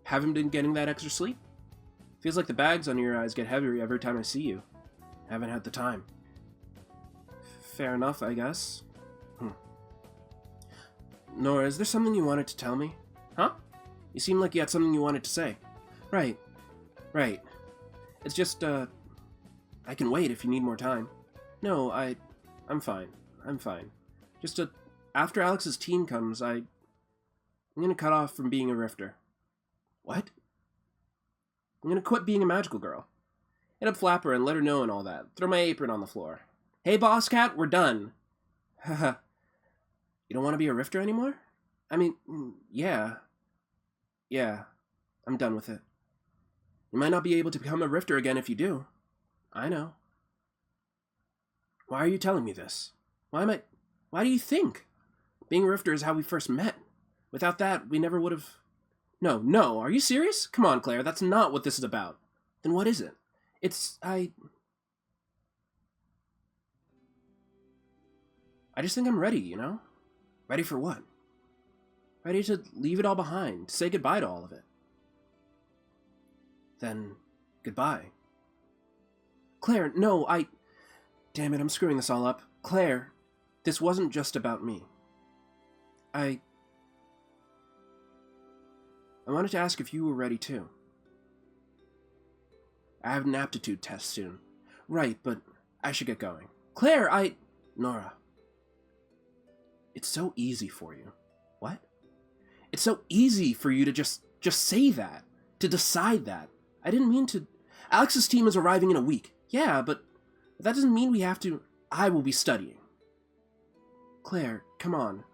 Haven't been getting that extra sleep? Feels like the bags under your eyes get heavier every time I see you. Haven't had the time. Fair enough, I guess. Nora, is there something you wanted to tell me? Huh? You seemed like you had something you wanted to say. Right. It's just, I can wait if you need more time. No, I'm fine. Just, after Alex's team comes, I'm gonna cut off from being a rifter. What? I'm gonna quit being a magical girl. Hit up Flapper and let her know and all that. Throw my apron on the floor. Hey, Boss Cat, we're done. Haha. You don't want to be a rifter anymore? I mean, yeah. Yeah, I'm done with it. You might not be able to become a rifter again if you do. I know. Why are you telling me this? Why do you think? Being a rifter is how we first met. Without that, we never would have... No, are you serious? Come on, Claire, that's not what this is about. Then what is it? I just think I'm ready, you know? Ready for what? Ready to leave it all behind, to say goodbye to all of it. Then, goodbye. Claire, no, Damn it, I'm screwing this all up. Claire, this wasn't just about me. I wanted to ask if you were ready too. I have an aptitude test soon. Right, but I should get going. Claire, Nora. It's so easy for you. What? It's so easy for you to just say that. To decide that. I didn't mean to... Alex's team is arriving in a week. Yeah, but that doesn't mean we have to... I will be studying. Claire, come on.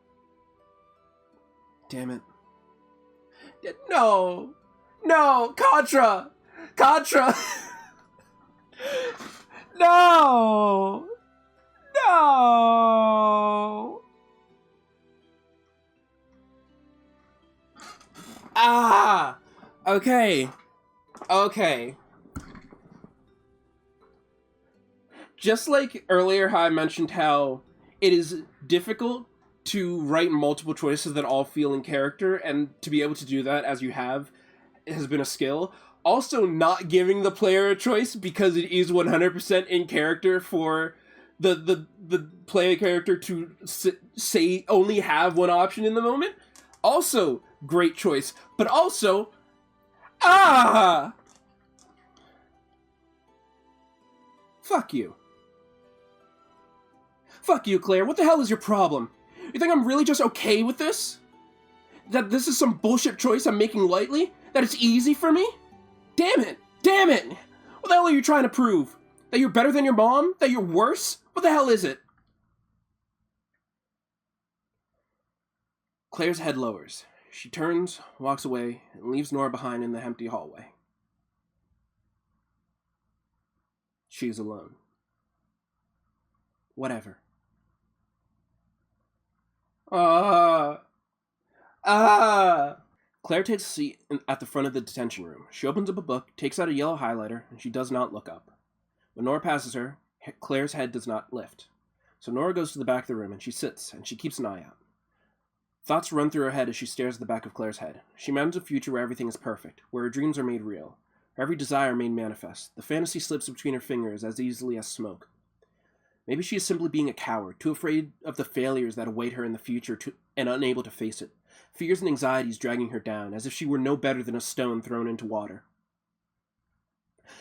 Damn it. No! Contra! No! Ah! Okay. Just like earlier how I mentioned how it is difficult to write multiple choices that all feel in character, and to be able to do that as you have has been a skill. Also, not giving the player a choice because it is 100% in character for the player character to say only have one option in the moment. Also, great choice. But also, fuck you. Fuck you, Claire. What the hell is your problem? You think I'm really just okay with this? That this is some bullshit choice I'm making lightly? That it's easy for me? Damn it! What the hell are you trying to prove? That you're better than your mom? That you're worse? What the hell is it? Claire's head lowers. She turns, walks away, and leaves Nora behind in the empty hallway. She's alone. Whatever. Claire takes a seat at the front of the detention room. She opens up a book, takes out a yellow highlighter, and she does not look up. When Nora passes her, Claire's head does not lift. So Nora goes to the back of the room, and she sits, and she keeps an eye out. Thoughts run through her head as she stares at the back of Claire's head. She imagines a future where everything is perfect, where her dreams are made real, her every desire made manifest. The fantasy slips between her fingers as easily as smoke. Maybe she is simply being a coward, too afraid of the failures that await her in the future and unable to face it. Fears and anxieties dragging her down, as if she were no better than a stone thrown into water.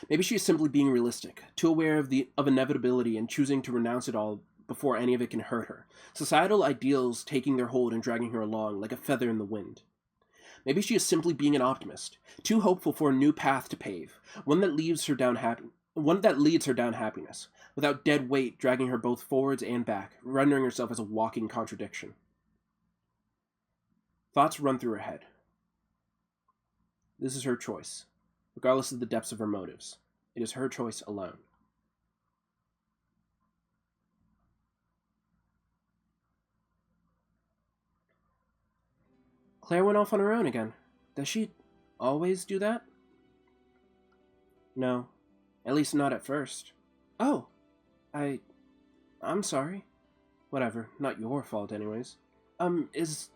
Maybe she is simply being realistic, too aware of inevitability and choosing to renounce it all before any of it can hurt her. Societal ideals taking their hold and dragging her along like a feather in the wind. Maybe she is simply being an optimist, too hopeful for a new path to pave, one that leads her down happiness, without dead weight dragging her both forwards and back, rendering herself as a walking contradiction. Thoughts run through her head. This is her choice, regardless of the depths of her motives. It is her choice alone. Claire went off on her own again. Does she always do that? No, at least not at first. Oh, I'm sorry. Whatever, not your fault anyways. Is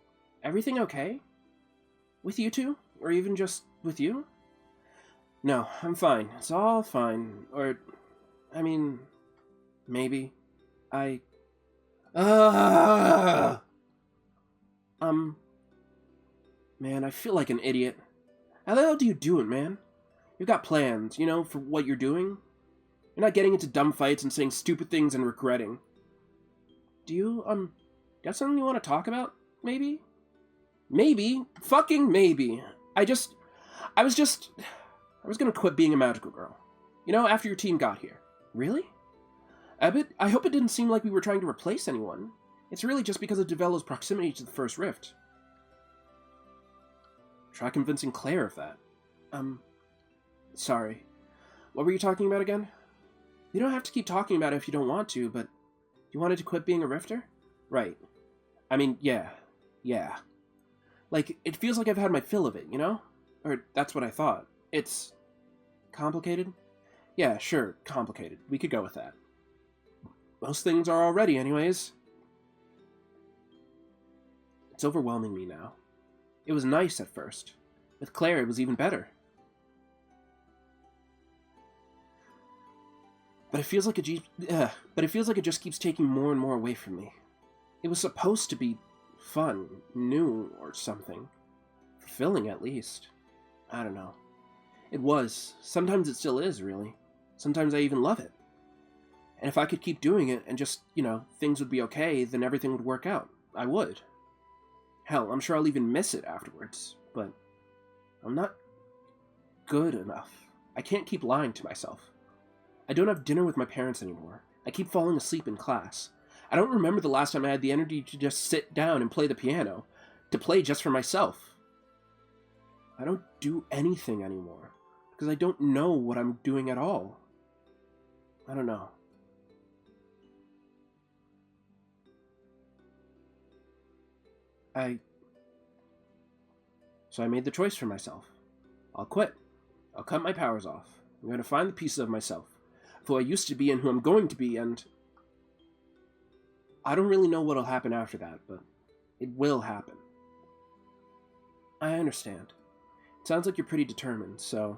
everything okay? With you two? Or even just with you? No, I'm fine. It's all fine. Or, I mean, maybe. Man, I feel like an idiot. How the hell do you do it, man? You've got plans, for what you're doing. You're not getting into dumb fights and saying stupid things and regretting. Do you, got something you want to talk about, maybe? Maybe. Fucking maybe. I was gonna quit being a magical girl. After your team got here. Really? I hope it didn't seem like we were trying to replace anyone. It's really just because of Develo's proximity to the First Rift. Try convincing Claire of that. Sorry. What were you talking about again? You don't have to keep talking about it if you don't want to, but you wanted to quit being a Rifter? Right. I mean, yeah. Like, it feels like I've had my fill of it, Or that's what I thought. It's complicated? Yeah, sure, complicated. We could go with that. Most things are already, anyways. It's overwhelming me now. It was nice at first. With Claire, it was even better. But it feels like it just keeps taking more and more away from me. It was supposed to be fun, new, or something. Fulfilling, at least. I don't know. It was. Sometimes it still is, really. Sometimes I even love it. And if I could keep doing it and just, things would be okay, then everything would work out. I would. Hell, I'm sure I'll even miss it afterwards, but I'm not good enough. I can't keep lying to myself. I don't have dinner with my parents anymore. I keep falling asleep in class. I don't remember the last time I had the energy to just sit down and play the piano, to play just for myself. I don't do anything anymore, because I don't know what I'm doing at all. I don't know. So I made the choice for myself. I'll quit. I'll cut my powers off. I'm going to find the pieces of myself, who I used to be and who I'm going to be, and I don't really know what'll happen after that, but it will happen. I understand. It sounds like you're pretty determined, so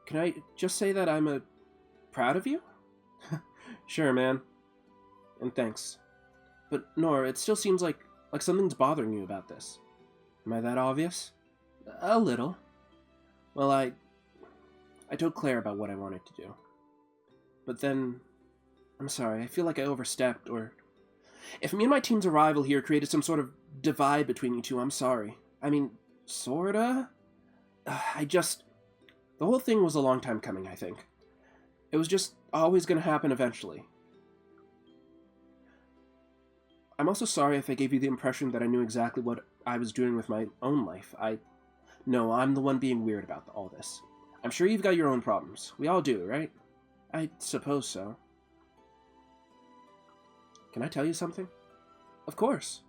can I just say that I'm proud of you? Sure, man. And thanks. But Nora, it still seems like something's bothering you about this. Am I that obvious? A little. Well, I told Claire about what I wanted to do. But then, I'm sorry, I feel like I overstepped, or if me and my team's arrival here created some sort of divide between you two, I'm sorry. I mean, sorta? The whole thing was a long time coming, I think. It was just always gonna happen eventually. I'm also sorry if I gave you the impression that I knew exactly what I was doing with my own life. No, I'm the one being weird about all this. I'm sure you've got your own problems. We all do, right? I suppose so. Can I tell you something? Of course.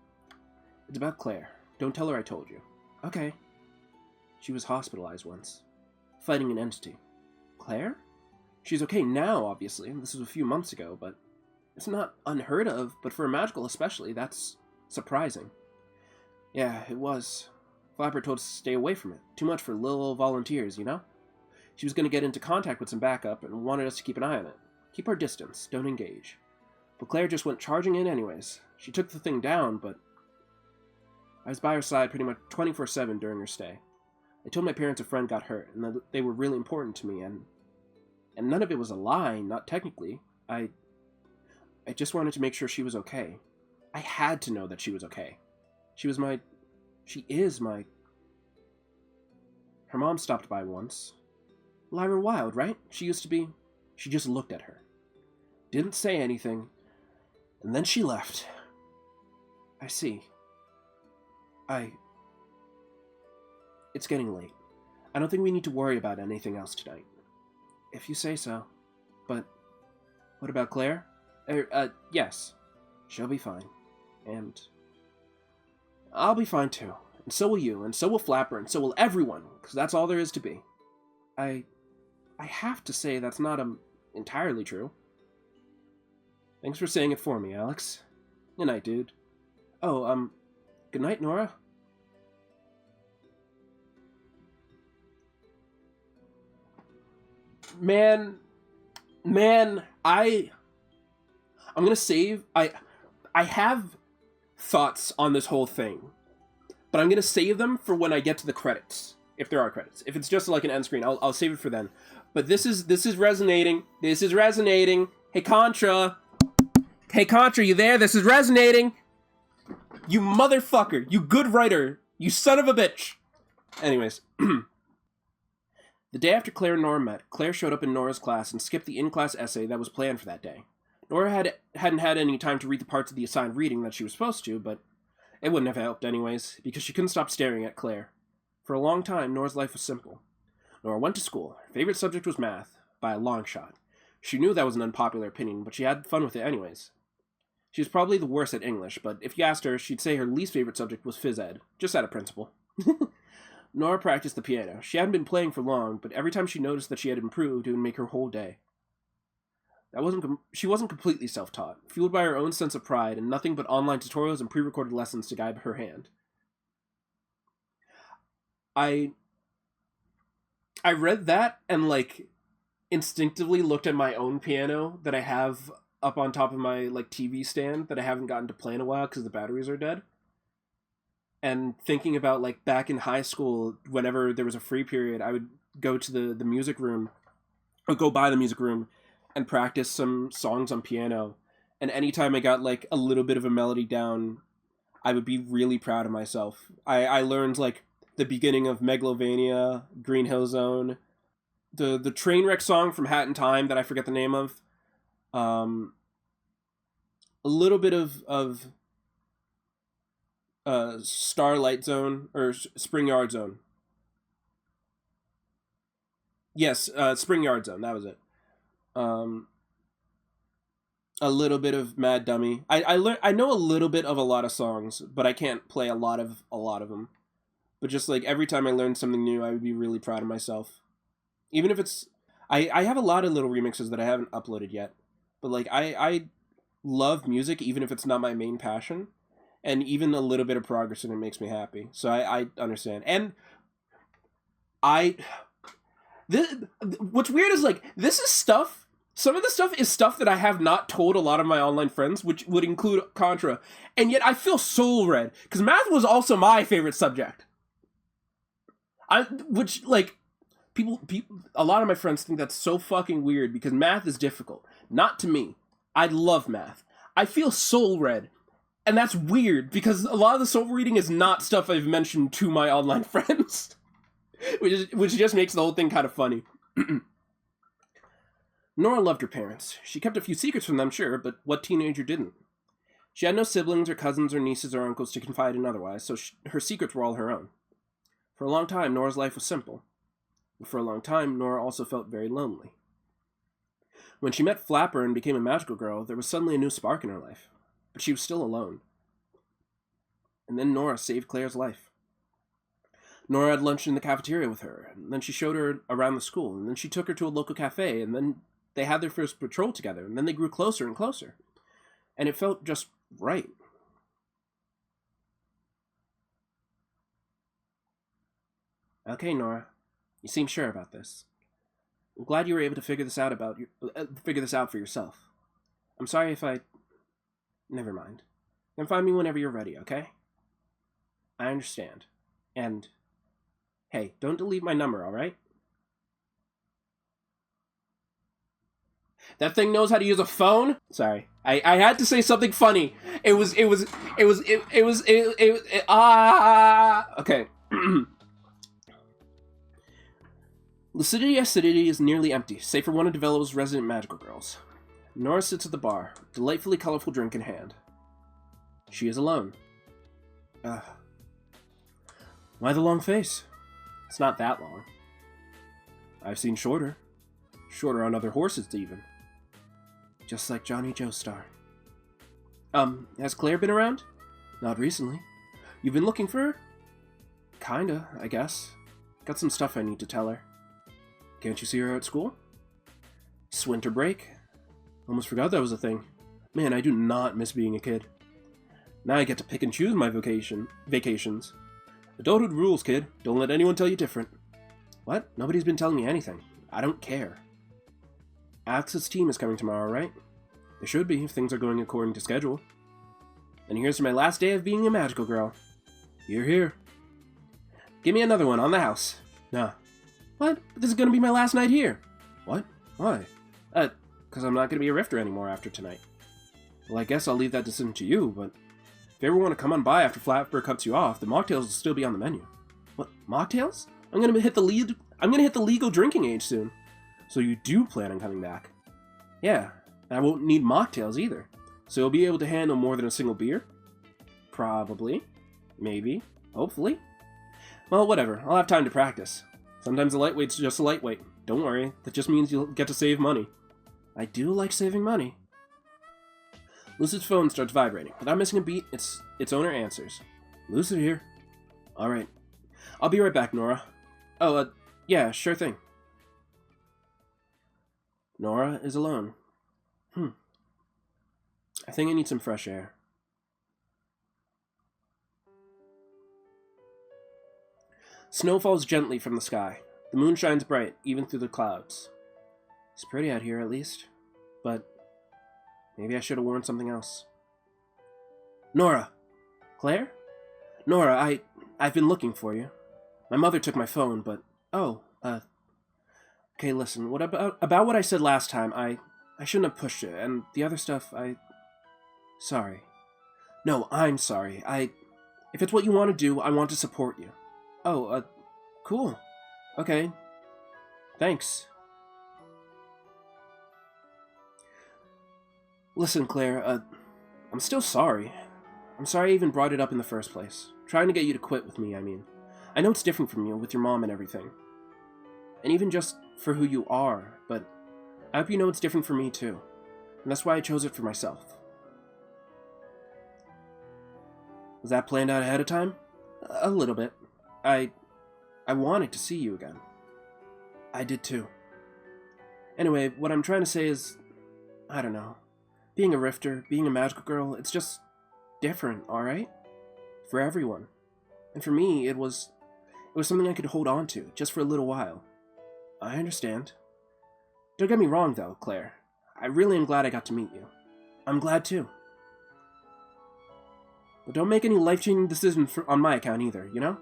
It's about Claire. Don't tell her I told you. Okay. She was hospitalized once, fighting an entity. Claire? She's okay now, obviously. This was a few months ago, but it's not unheard of, but for a magical especially, that's surprising. Yeah, it was. Flapper told us to stay away from it. Too much for little volunteers, She was going to get into contact with some backup and wanted us to keep an eye on it. Keep our distance, don't engage. But Claire just went charging in anyways. She took the thing down, but I was by her side pretty much 24/7 during her stay. I told my parents a friend got hurt, and that they were really important to me, and none of it was a lie, not technically. I just wanted to make sure she was okay. I had to know that she was okay. She was my... She is my... Her mom stopped by once. Lyra Wilde, right? She used to be... She just looked at her. Didn't say anything. And then she left. I see. It's getting late. I don't think we need to worry about anything else tonight. If you say so. But... What about Claire? Yes. She'll be fine. And... I'll be fine too. And so will you, and so will Flapper, and so will everyone, because that's all there is to be. I have to say that's not, entirely true. Thanks for saying it for me, Alex. Good night, dude. Oh, good night, Nora. Man, I'm gonna save, I have thoughts on this whole thing, but I'm gonna save them for when I get to the credits, if there are credits. If it's just like an end screen, I'll save it for then. But this is resonating. This is resonating. Hey Contra, you there? This is resonating. You motherfucker. You good writer. You son of a bitch. Anyways, the day after Claire and Nora met, Claire showed up in Nora's class and skipped the in-class essay that was planned for that day. Nora hadn't had any time to read the parts of the assigned reading that she was supposed to, but it wouldn't have helped anyways, because she couldn't stop staring at Claire. For a long time, Nora's life was simple. Nora went to school. Her favorite subject was math, by a long shot. She knew that was an unpopular opinion, but she had fun with it anyways. She was probably the worst at English, but if you asked her, she'd say her least favorite subject was phys ed, just out of principle. Nora practiced the piano. She hadn't been playing for long, but every time she noticed that she had improved, it would make her whole day. She wasn't completely self-taught, fueled by her own sense of pride and nothing but online tutorials and pre-recorded lessons to guide her hand. I read that and, instinctively looked at my own piano that I have up on top of my, TV stand that I haven't gotten to play in a while because the batteries are dead. And thinking about, back in high school, whenever there was a free period, I would go to the music room, or go by the music room, and practice some songs on piano. And anytime I got, a little bit of a melody down, I would be really proud of myself. I learned, the beginning of Megalovania, Green Hill Zone, the Trainwreck song from Hat in Time that I forget the name of, a little bit of Starlight Zone, or Spring Yard Zone. Yes, Spring Yard Zone, that was it. A little bit of Mad Dummy. I know a little bit of a lot of songs, but I can't play a lot of them. But just every time I learned something new, I would be really proud of myself. Even if it's... I have a lot of little remixes that I haven't uploaded yet. But I love music even if it's not my main passion. And even a little bit of progress in it makes me happy. So I understand. And what's weird is this is stuff... Some of the stuff is stuff that I have not told a lot of my online friends, which would include Contra. And yet I feel soul red. Because math was also my favorite subject. People, a lot of my friends think that's so fucking weird because math is difficult. Not to me. I love math. I feel soul red. And that's weird because a lot of the soul reading is not stuff I've mentioned to my online friends. which just makes the whole thing kind of funny. Nora loved her parents. She kept a few secrets from them, sure, but what teenager didn't? She had no siblings or cousins or nieces or uncles to confide in otherwise, so her secrets were all her own. For a long time, Nora's life was simple. But for a long time, Nora also felt very lonely. When she met Flapper and became a magical girl, there was suddenly a new spark in her life. But she was still alone. And then Nora saved Claire's life. Nora had lunch in the cafeteria with her, and then she showed her around the school, and then she took her to a local cafe, and then they had their first patrol together, and then they grew closer and closer. And it felt just right. Okay, Nora. You seem sure about this. I'm glad you were able to figure this out for yourself. I'm sorry if I... Never mind. You can find me whenever you're ready, okay? I understand. And... Hey, don't delete my number, alright? That thing knows how to use a phone? Sorry. I had to say something funny. Okay. Lucidity is nearly empty, save for one of Develo's resident magical girls. Nora sits at the bar, delightfully colorful drink in hand. She is alone. Why the long face? It's not that long. I've seen shorter. Shorter on other horses, even. Just like Johnny Joestar. Has Claire been around? Not recently. You've been looking for her? Kinda, I guess. Got some stuff I need to tell her. Can't you see her at school? It's winter break. Almost forgot that was a thing. Man, I do not miss being a kid. Now I get to pick and choose my vacations. Adulthood rules, kid. Don't let anyone tell you different. What? Nobody's been telling me anything. I don't care. Alex's team is coming tomorrow, right? They should be, if things are going according to schedule. And here's to my last day of being a magical girl. You're here. Give me another one on the house. Nah. What? This is gonna be my last night here. What? Why? Because I'm not gonna be a rifter anymore after tonight. Well, I guess I'll leave that decision to you, but if you ever want to come on by after Flatbird cuts you off, the mocktails will still be on the menu. What? Mocktails? I'm gonna hit the legal drinking age soon. So you do plan on coming back? Yeah, and I won't need mocktails either. So you'll be able to handle more than a single beer? Probably. Maybe. Hopefully. Well, whatever. I'll have time to practice. Sometimes a lightweight's just a lightweight. Don't worry. That just means you'll get to save money. I do like saving money. Lucid's phone starts vibrating. Without missing a beat, its owner answers. Lucid here. Alright. I'll be right back, Nora. Oh, yeah, sure thing. Nora is alone. I think I need some fresh air. Snow falls gently from the sky. The moon shines bright, even through the clouds. It's pretty out here, at least. But maybe I should have worn something else. Nora! Claire? Nora, I've been looking for you. My mother took my phone, but... Okay, listen, what about what I said last time, I shouldn't have pushed it, and the other stuff, Sorry. No, I'm sorry. If it's what you want to do, I want to support you. Oh, cool. Okay. Thanks. Listen, Claire, I'm still sorry. I'm sorry I even brought it up in the first place. Trying to get you to quit with me, I mean. I know it's different from you, with your mom and everything. And even just for who you are, but I hope you know it's different for me too. And that's why I chose it for myself. Was that planned out ahead of time? A little bit. I wanted to see you again. I did too. Anyway, what I'm trying to say is, I don't know. Being a rifter, being a magical girl, it's just different, alright? For everyone. And for me, it was something I could hold on to, just for a little while. I understand. Don't get me wrong though, Claire. I really am glad I got to meet you. I'm glad too. But don't make any life-changing decisions on my account either, you know?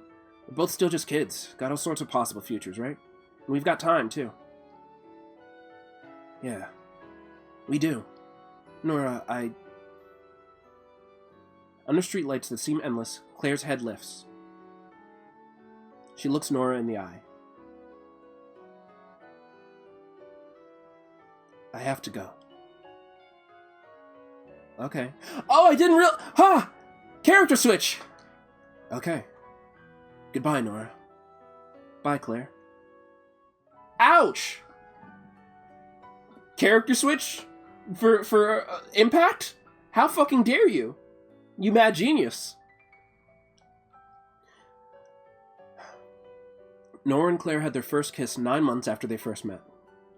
We're both still just kids. Got all sorts of possible futures, right? And we've got time, too. Yeah. We do. Nora, Under streetlights that seem endless, Claire's head lifts. She looks Nora in the eye. I have to go. Okay. Oh, I didn't Ha! Character switch! Okay. Goodbye, Nora. Bye, Claire. Ouch! Character switch? For impact? How fucking dare you? You mad genius. Nora and Claire had their first kiss 9 months after they first met.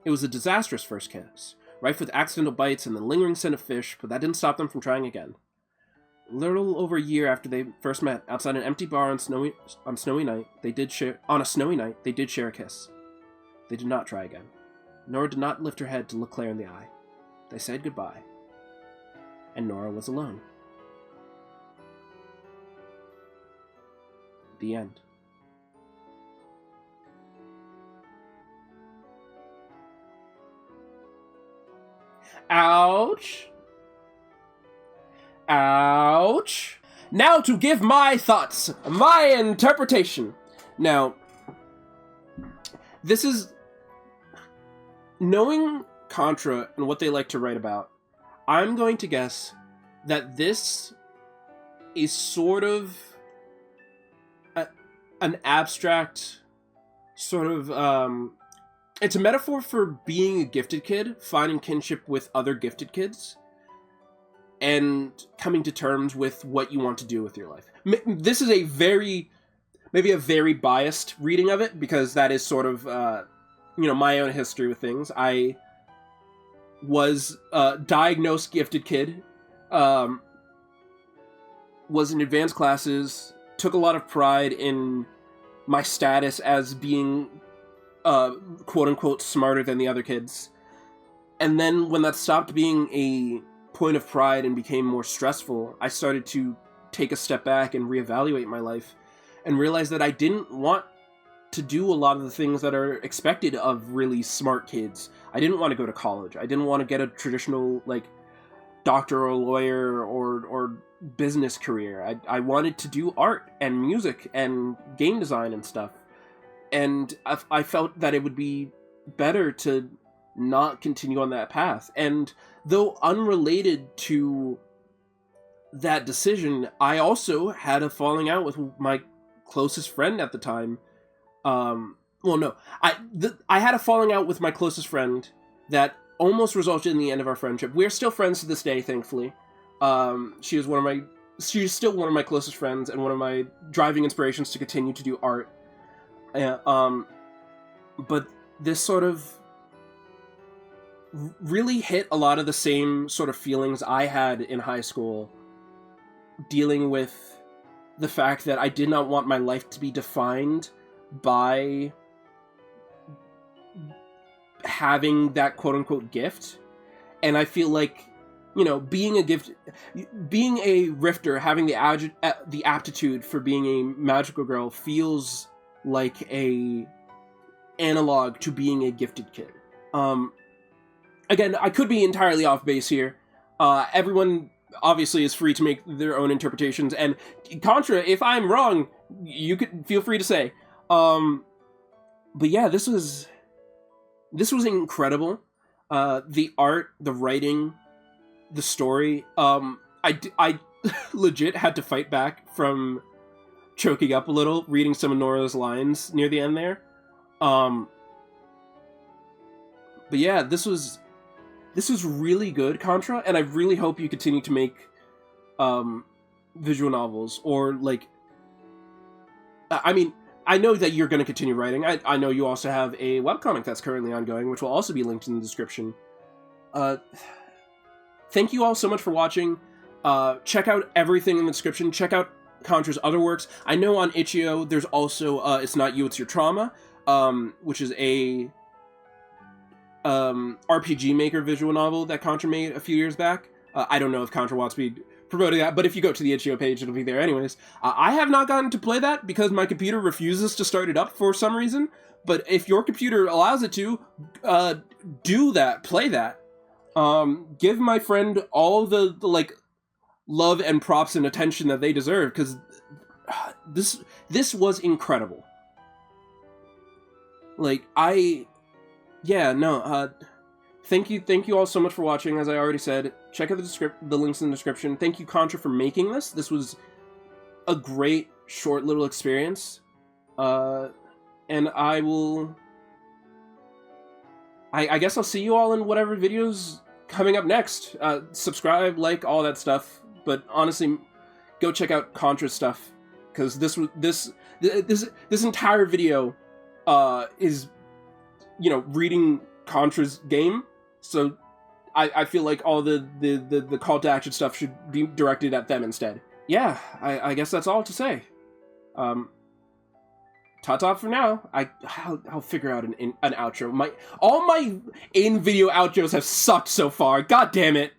It was a disastrous first kiss, rife with accidental bites and the lingering scent of fish, but that didn't stop them from trying again. A little over a year after they first met, outside an empty bar on a snowy night, they did share a kiss. They did not try again. Nora did not lift her head to look Claire in the eye. They said goodbye. And Nora was alone. The end. Ouch. Ouch. Now to give my thoughts, my interpretation. Now, this is... Knowing Contra and what they like to write about, I'm going to guess that this is sort of an abstract sort of... it's a metaphor for being a gifted kid, finding kinship with other gifted kids, and coming to terms with what you want to do with your life. This is maybe a very biased reading of it, because that is sort of, my own history with things. I was a diagnosed gifted kid, was in advanced classes, took a lot of pride in my status as being, quote-unquote, smarter than the other kids. And then when that stopped being a point of pride and became more stressful, I started to take a step back and reevaluate my life and realize that I didn't want to do a lot of the things that are expected of really smart kids. I didn't want to go to college. I didn't want to get a traditional, doctor or lawyer or business career. I wanted to do art and music and game design and stuff. And I felt that it would be better to not continue on that path. And though unrelated to that decision, I also had a falling out with my closest friend at the time. I had a falling out with my closest friend that almost resulted in the end of our friendship. We're still friends to this day, thankfully. She's still one of my closest friends and one of my driving inspirations to continue to do art. But this sort of really hit a lot of the same sort of feelings I had in high school, dealing with the fact that I did not want my life to be defined by having that quote-unquote gift. And I feel like, being a rifter, having the aptitude for being a magical girl feels like a analog to being a gifted kid. Again, I could be entirely off base here. Everyone obviously is free to make their own interpretations, and Contra, if I'm wrong, you could feel free to say. But yeah, this was incredible. The art, the writing, the story. I legit had to fight back from choking up a little reading some of Nora's lines near the end there. But yeah, this was really good, Contra, and I really hope you continue to make visual novels, or I know that you're going to continue writing. I know you also have a webcomic that's currently ongoing, which will also be linked in the description. Thank you all so much for watching. Check out everything in the description. Check out Contra's other works. I know on Itch.io there's also It's Not You, It's Your Trauma, which is a RPG Maker visual novel that Contra made a few years back. I don't know if Contra wants me promoting that, but if you go to the Itch.io page, it'll be there anyways. I have not gotten to play that because my computer refuses to start it up for some reason, but if your computer allows it to, do that, play that. Give my friend all the love and props and attention that they deserve, because this was incredible. Thank you all so much for watching. As I already said, check out the links in the description. Thank you, Contra, for making this. This was a great, short little experience. And I guess I'll see you all in whatever videos coming up next. Subscribe, like, all that stuff. But honestly, go check out Contra's stuff, because this entire video is, reading Contra's game. So I feel like all the call to action stuff should be directed at them instead. Yeah, I guess that's all to say. Ta-ta for now. I'll figure out an outro. All my in-video outros have sucked so far. God damn it.